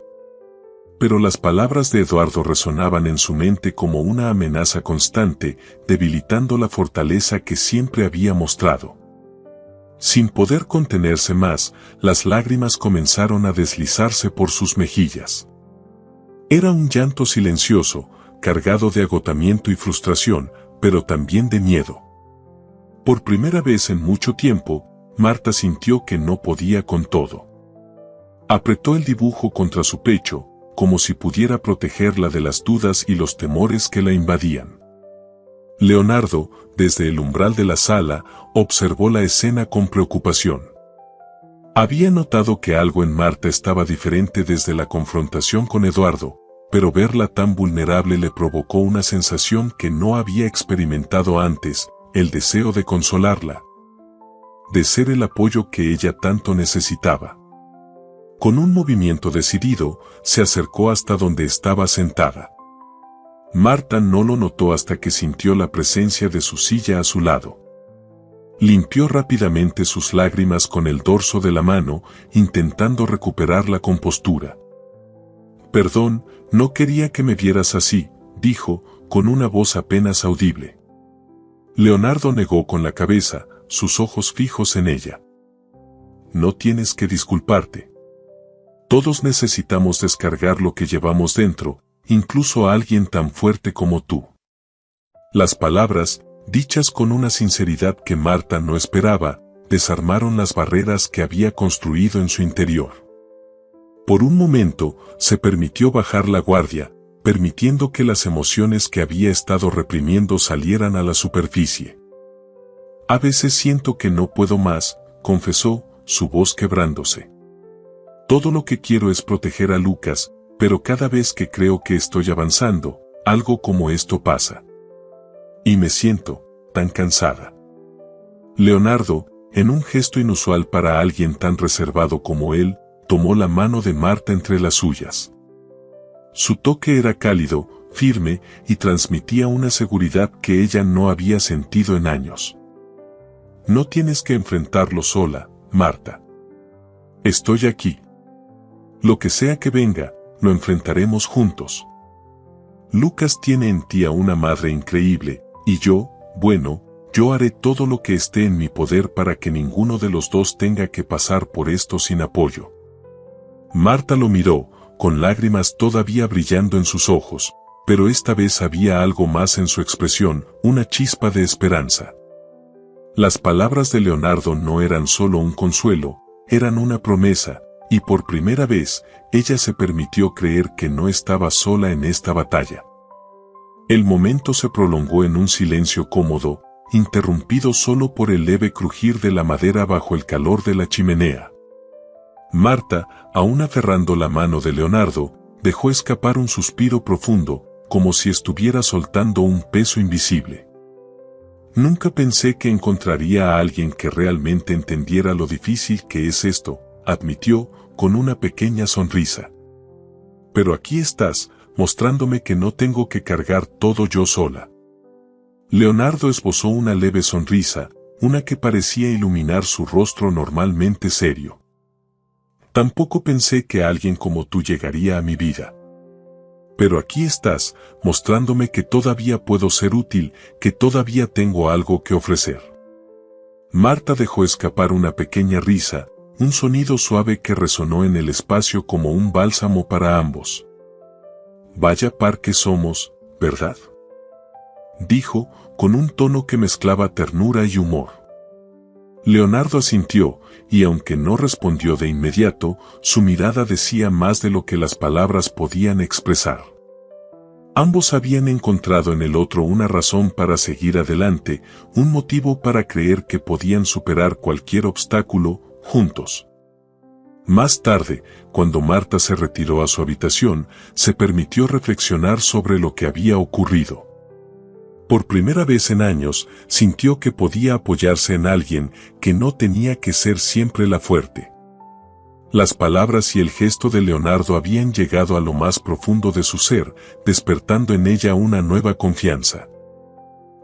A: Pero las palabras de Eduardo resonaban en su mente como una amenaza constante, debilitando la fortaleza que siempre había mostrado. Sin poder contenerse más, las lágrimas comenzaron a deslizarse por sus mejillas. Era un llanto silencioso, cargado de agotamiento y frustración, pero también de miedo. Por primera vez en mucho tiempo, Marta sintió que no podía con todo. Apretó el dibujo contra su pecho, como si pudiera protegerla de las dudas y los temores que la invadían. Leonardo, desde el umbral de la sala, observó la escena con preocupación. Había notado que algo en Marta estaba diferente desde la confrontación con Eduardo, pero verla tan vulnerable le provocó una sensación que no había experimentado antes, el deseo de consolarla, de ser el apoyo que ella tanto necesitaba. Con un movimiento decidido, se acercó hasta donde estaba sentada. Marta no lo notó hasta que sintió la presencia de su silla a su lado. Limpió rápidamente sus lágrimas con el dorso de la mano, intentando recuperar la compostura. «Perdón, no quería que me vieras así», dijo, con una voz apenas audible. Leonardo negó con la cabeza, sus ojos fijos en ella. «No tienes que disculparte. Todos necesitamos descargar lo que llevamos dentro, incluso a alguien tan fuerte como tú». Las palabras, dichas con una sinceridad que Marta no esperaba, desarmaron las barreras que había construido en su interior. Por un momento, se permitió bajar la guardia, permitiendo que las emociones que había estado reprimiendo salieran a la superficie. «A veces siento que no puedo más», confesó, su voz quebrándose. «Todo lo que quiero es proteger a Lucas, pero cada vez que creo que estoy avanzando, algo como esto pasa. Y me siento tan cansada». Leonardo, en un gesto inusual para alguien tan reservado como él, tomó la mano de Marta entre las suyas. Su toque era cálido, firme y transmitía una seguridad que ella no había sentido en años. «No tienes que enfrentarlo sola, Marta. Estoy aquí. Lo que sea que venga, lo enfrentaremos juntos. Lucas tiene en ti a una madre increíble, y yo haré todo lo que esté en mi poder para que ninguno de los dos tenga que pasar por esto sin apoyo». Marta lo miró, con lágrimas todavía brillando en sus ojos, pero esta vez había algo más en su expresión, una chispa de esperanza. Las palabras de Leonardo no eran solo un consuelo, eran una promesa, y por primera vez, ella se permitió creer que no estaba sola en esta batalla. El momento se prolongó en un silencio cómodo, interrumpido solo por el leve crujir de la madera bajo el calor de la chimenea. Marta, aún aferrando la mano de Leonardo, dejó escapar un suspiro profundo, como si estuviera soltando un peso invisible. «Nunca pensé que encontraría a alguien que realmente entendiera lo difícil que es esto», admitió, con una pequeña sonrisa. «Pero aquí estás, mostrándome que no tengo que cargar todo yo sola». Leonardo esbozó una leve sonrisa, una que parecía iluminar su rostro normalmente serio. «Tampoco pensé que alguien como tú llegaría a mi vida. Pero aquí estás, mostrándome que todavía puedo ser útil, que todavía tengo algo que ofrecer». Marta dejó escapar una pequeña risa, un sonido suave que resonó en el espacio como un bálsamo para ambos. «Vaya par que somos, ¿verdad?», dijo, con un tono que mezclaba ternura y humor. Leonardo asintió, y aunque no respondió de inmediato, su mirada decía más de lo que las palabras podían expresar. Ambos habían encontrado en el otro una razón para seguir adelante, un motivo para creer que podían superar cualquier obstáculo, juntos. Más tarde, cuando Marta se retiró a su habitación, se permitió reflexionar sobre lo que había ocurrido. Por primera vez en años, sintió que podía apoyarse en alguien, que no tenía que ser siempre la fuerte. Las palabras y el gesto de Leonardo habían llegado a lo más profundo de su ser, despertando en ella una nueva confianza.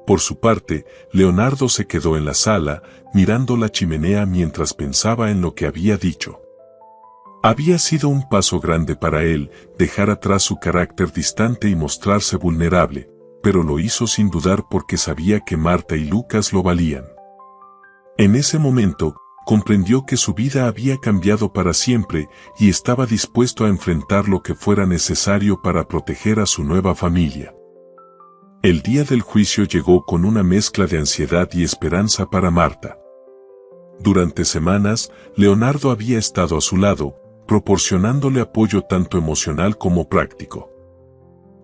A: Por su parte, Leonardo se quedó en la sala, mirando la chimenea mientras pensaba en lo que había dicho. Había sido un paso grande para él, dejar atrás su carácter distante y mostrarse vulnerable, pero lo hizo sin dudar porque sabía que Marta y Lucas lo valían. En ese momento, comprendió que su vida había cambiado para siempre y estaba dispuesto a enfrentar lo que fuera necesario para proteger a su nueva familia. El día del juicio llegó con una mezcla de ansiedad y esperanza para Marta. Durante semanas, Leonardo había estado a su lado, proporcionándole apoyo tanto emocional como práctico.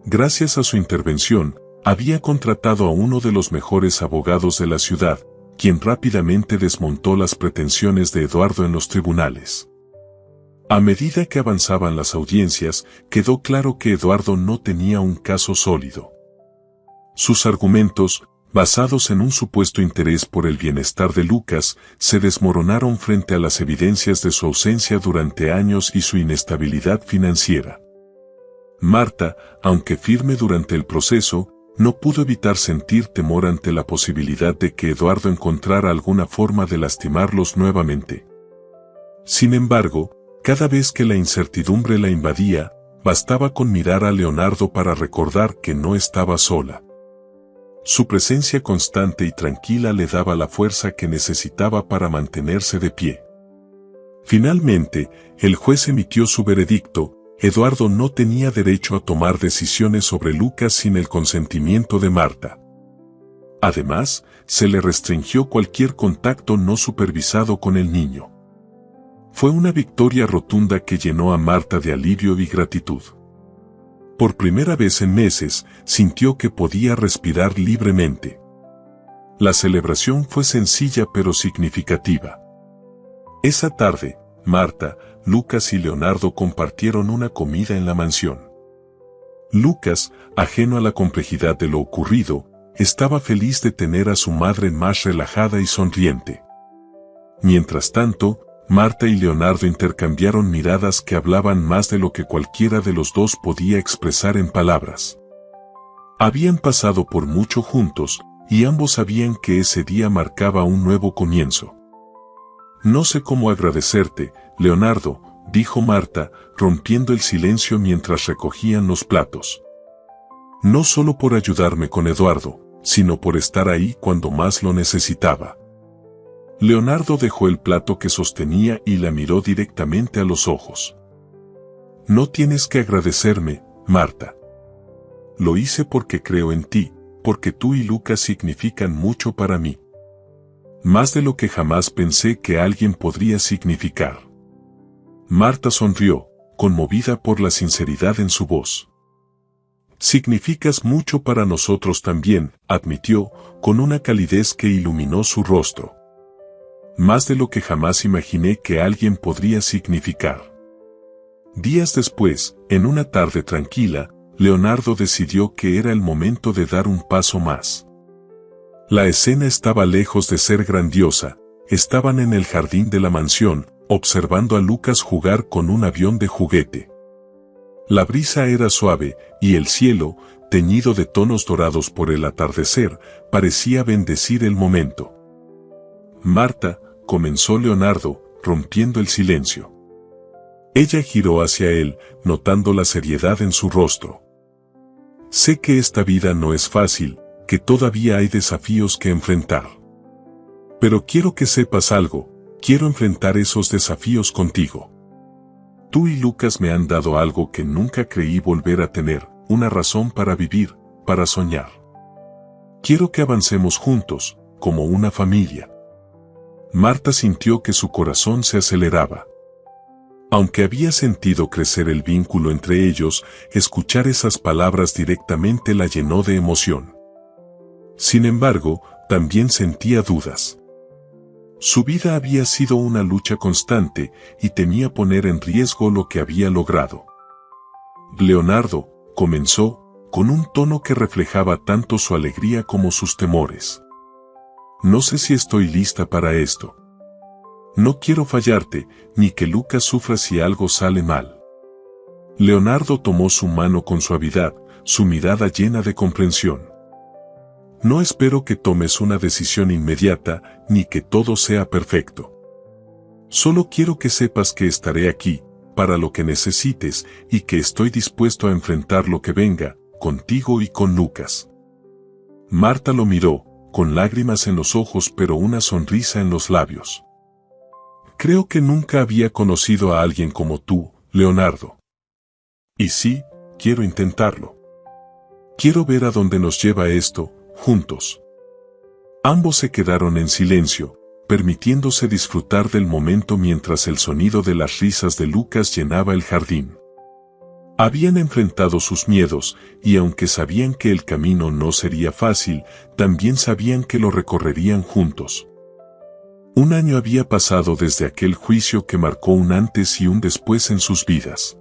A: Gracias a su intervención, había contratado a uno de los mejores abogados de la ciudad, quien rápidamente desmontó las pretensiones de Eduardo en los tribunales. A medida que avanzaban las audiencias, quedó claro que Eduardo no tenía un caso sólido. Sus argumentos, basados en un supuesto interés por el bienestar de Lucas, se desmoronaron frente a las evidencias de su ausencia durante años y su inestabilidad financiera. Marta, aunque firme durante el proceso, no pudo evitar sentir temor ante la posibilidad de que Eduardo encontrara alguna forma de lastimarlos nuevamente. Sin embargo, cada vez que la incertidumbre la invadía, bastaba con mirar a Leonardo para recordar que no estaba sola. Su presencia constante y tranquila le daba la fuerza que necesitaba para mantenerse de pie. Finalmente, el juez emitió su veredicto: Eduardo no tenía derecho a tomar decisiones sobre Lucas sin el consentimiento de Marta. Además, se le restringió cualquier contacto no supervisado con el niño. Fue una victoria rotunda que llenó a Marta de alivio y gratitud. Por primera vez en meses, sintió que podía respirar libremente. La celebración fue sencilla pero significativa. Esa tarde, Marta, Lucas y Leonardo compartieron una comida en la mansión. Lucas, ajeno a la complejidad de lo ocurrido, estaba feliz de tener a su madre más relajada y sonriente. Mientras tanto, Marta y Leonardo intercambiaron miradas que hablaban más de lo que cualquiera de los dos podía expresar en palabras. Habían pasado por mucho juntos, y ambos sabían que ese día marcaba un nuevo comienzo. «No sé cómo agradecerte, Leonardo», dijo Marta, rompiendo el silencio mientras recogían los platos. «No solo por ayudarme con Eduardo, sino por estar ahí cuando más lo necesitaba». Leonardo dejó el plato que sostenía y la miró directamente a los ojos. «No tienes que agradecerme, Marta. Lo hice porque creo en ti, porque tú y Lucas significan mucho para mí. Más de lo que jamás pensé que alguien podría significar». Marta sonrió, conmovida por la sinceridad en su voz. «Significas mucho para nosotros también», admitió, con una calidez que iluminó su rostro. «Más de lo que jamás imaginé que alguien podría significar». Días después, en una tarde tranquila, Leonardo decidió que era el momento de dar un paso más. La escena estaba lejos de ser grandiosa. Estaban en el jardín de la mansión, observando a Lucas jugar con un avión de juguete. La brisa era suave, y el cielo, teñido de tonos dorados por el atardecer, parecía bendecir el momento. «Marta», comenzó Leonardo, rompiendo el silencio. Ella giró hacia él, notando la seriedad en su rostro. «Sé que esta vida no es fácil, que todavía hay desafíos que enfrentar. Pero quiero que sepas algo, quiero enfrentar esos desafíos contigo. Tú y Lucas me han dado algo que nunca creí volver a tener, una razón para vivir, para soñar. Quiero que avancemos juntos, como una familia. Marta sintió que su corazón se aceleraba. Aunque había sentido crecer el vínculo entre ellos, escuchar esas palabras directamente la llenó de emoción. Sin embargo, también sentía dudas. Su vida había sido una lucha constante y temía poner en riesgo lo que había logrado. Leonardo, comenzó, con un tono que reflejaba tanto su alegría como sus temores. No sé si estoy lista para esto. No quiero fallarte, ni que Lucas sufra si algo sale mal. Leonardo tomó su mano con suavidad, su mirada llena de comprensión. No espero que tomes una decisión inmediata, ni que todo sea perfecto. Solo quiero que sepas que estaré aquí, para lo que necesites, y que estoy dispuesto a enfrentar lo que venga, contigo y con Lucas. Marta lo miró, con lágrimas en los ojos pero una sonrisa en los labios. Creo que nunca había conocido a alguien como tú, Leonardo. Y sí, quiero intentarlo. Quiero ver a dónde nos lleva esto, juntos. Ambos se quedaron en silencio, permitiéndose disfrutar del momento mientras el sonido de las risas de Lucas llenaba el jardín. Habían enfrentado sus miedos, y aunque sabían que el camino no sería fácil, también sabían que lo recorrerían juntos. Un año había pasado desde aquel juicio que marcó un antes y un después en sus vidas.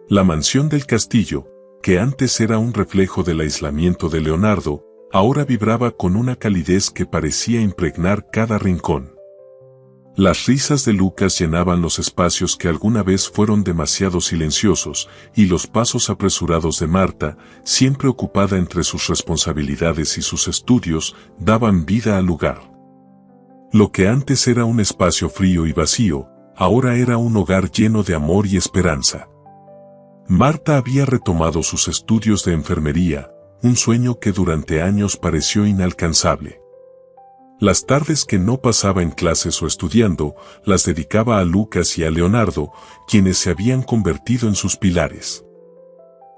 A: La mansión del castillo, que antes era un reflejo del aislamiento de Leonardo, ahora vibraba con una calidez que parecía impregnar cada rincón. Las risas de Lucas llenaban los espacios que alguna vez fueron demasiado silenciosos, y los pasos apresurados de Marta, siempre ocupada entre sus responsabilidades y sus estudios, daban vida al lugar. Lo que antes era un espacio frío y vacío, ahora era un hogar lleno de amor y esperanza. Marta había retomado sus estudios de enfermería, un sueño que durante años pareció inalcanzable. Las tardes que no pasaba en clases o estudiando, las dedicaba a Lucas y a Leonardo, quienes se habían convertido en sus pilares.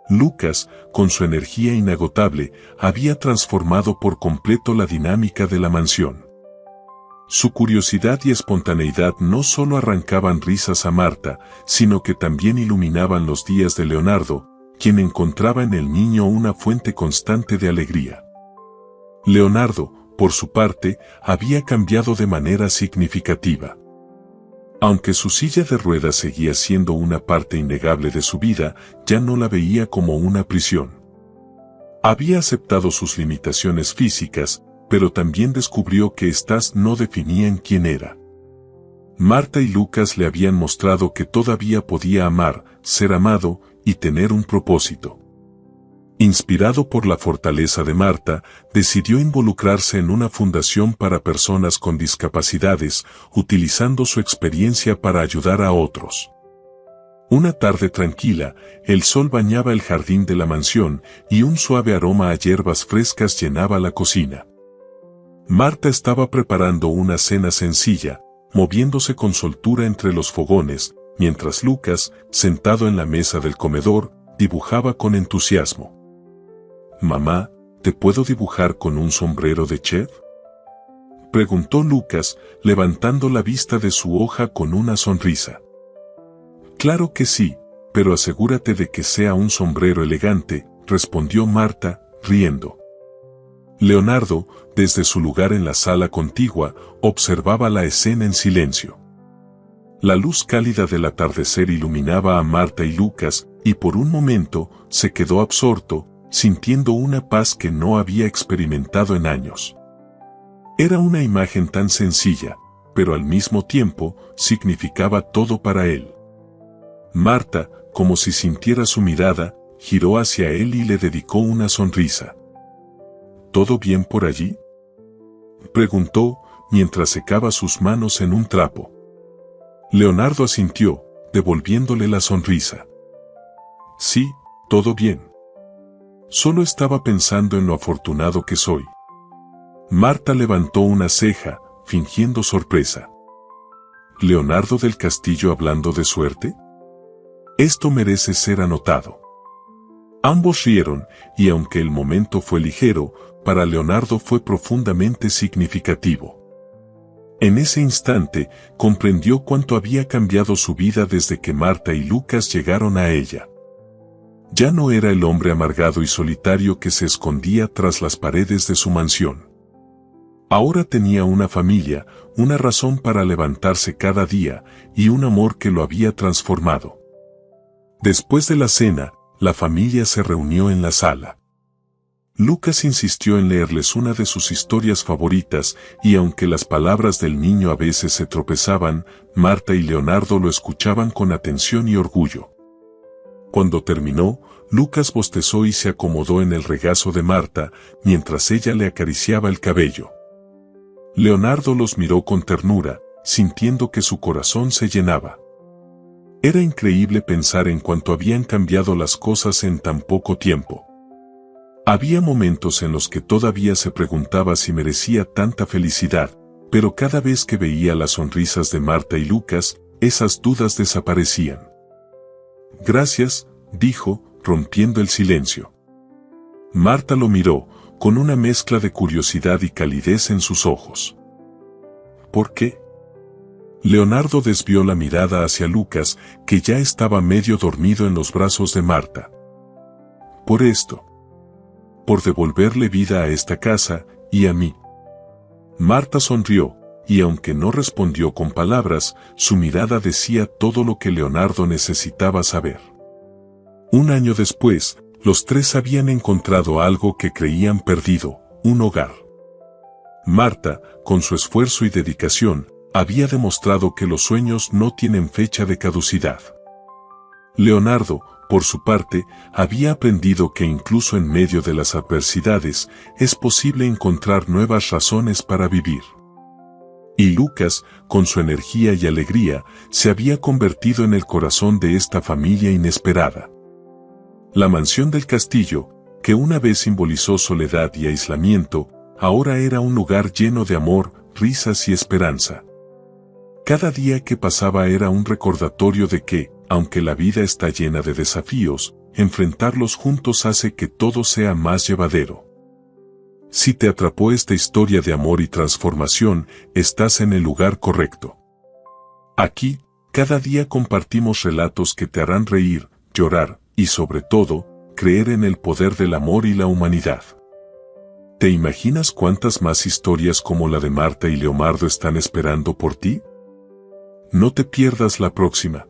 A: Lucas, con su energía inagotable, había transformado por completo la dinámica de la mansión. Su curiosidad y espontaneidad no solo arrancaban risas a Marta, sino que también iluminaban los días de Leonardo, quien encontraba en el niño una fuente constante de alegría. Leonardo, por su parte, había cambiado de manera significativa. Aunque su silla de ruedas seguía siendo una parte innegable de su vida, ya no la veía como una prisión. Había aceptado sus limitaciones físicas, pero también descubrió que éstas no definían quién era. Marta y Lucas le habían mostrado que todavía podía amar, ser amado y tener un propósito. Inspirado por la fortaleza de Marta, decidió involucrarse en una fundación para personas con discapacidades, utilizando su experiencia para ayudar a otros. Una tarde tranquila, el sol bañaba el jardín de la mansión y un suave aroma a hierbas frescas llenaba la cocina. Marta estaba preparando una cena sencilla, moviéndose con soltura entre los fogones, mientras Lucas, sentado en la mesa del comedor, dibujaba con entusiasmo. «Mamá, ¿te puedo dibujar con un sombrero de chef?», preguntó Lucas, levantando la vista de su hoja con una sonrisa. «Claro que sí, pero asegúrate de que sea un sombrero elegante», respondió Marta, riendo. Leonardo, desde su lugar en la sala contigua, observaba la escena en silencio. La luz cálida del atardecer iluminaba a Marta y Lucas, y por un momento se quedó absorto, sintiendo una paz que no había experimentado en años. Era una imagen tan sencilla, pero al mismo tiempo significaba todo para él. Marta, como si sintiera su mirada, giró hacia él y le dedicó una sonrisa. «¿Todo bien por allí?», preguntó, mientras secaba sus manos en un trapo. Leonardo asintió, devolviéndole la sonrisa. «Sí, todo bien. Solo estaba pensando en lo afortunado que soy». Marta levantó una ceja, fingiendo sorpresa. ¿Leonardo del Castillo hablando de suerte? Esto merece ser anotado. Ambos rieron, y aunque el momento fue ligero, para Leonardo fue profundamente significativo. En ese instante, comprendió cuánto había cambiado su vida desde que Marta y Lucas llegaron a ella. Ya no era el hombre amargado y solitario que se escondía tras las paredes de su mansión. Ahora tenía una familia, una razón para levantarse cada día, y un amor que lo había transformado. Después de la cena, la familia se reunió en la sala. Lucas insistió en leerles una de sus historias favoritas, y aunque las palabras del niño a veces se tropezaban, Marta y Leonardo lo escuchaban con atención y orgullo. Cuando terminó, Lucas bostezó y se acomodó en el regazo de Marta, mientras ella le acariciaba el cabello. Leonardo los miró con ternura, sintiendo que su corazón se llenaba. Era increíble pensar en cuánto habían cambiado las cosas en tan poco tiempo. Había momentos en los que todavía se preguntaba si merecía tanta felicidad, pero cada vez que veía las sonrisas de Marta y Lucas, esas dudas desaparecían. «Gracias», dijo, rompiendo el silencio. Marta lo miró, con una mezcla de curiosidad y calidez en sus ojos. «¿Por qué?». Leonardo desvió la mirada hacia Lucas, que ya estaba medio dormido en los brazos de Marta. «Por esto. Por devolverle vida a esta casa, y a mí». Marta sonrió, y aunque no respondió con palabras, su mirada decía todo lo que Leonardo necesitaba saber. Un año después, los tres habían encontrado algo que creían perdido, un hogar. Marta, con su esfuerzo y dedicación, había demostrado que los sueños no tienen fecha de caducidad. Leonardo, por su parte, había aprendido que incluso en medio de las adversidades, es posible encontrar nuevas razones para vivir. Y Lucas, con su energía y alegría, se había convertido en el corazón de esta familia inesperada. La mansión del castillo, que una vez simbolizó soledad y aislamiento, ahora era un lugar lleno de amor, risas y esperanza. Cada día que pasaba era un recordatorio de que, aunque la vida está llena de desafíos, enfrentarlos juntos hace que todo sea más llevadero. Si te atrapó esta historia de amor y transformación, estás en el lugar correcto. Aquí, cada día compartimos relatos que te harán reír, llorar, y sobre todo, creer en el poder del amor y la humanidad. ¿Te imaginas cuántas más historias como la de Marta y Leonardo están esperando por ti? No te pierdas la próxima.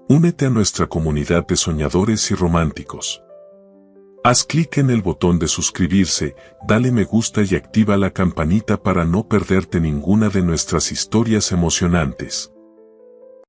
A: Únete a nuestra comunidad de soñadores y románticos. Haz clic en el botón de suscribirse, dale me gusta y activa la campanita para no perderte ninguna de nuestras historias emocionantes.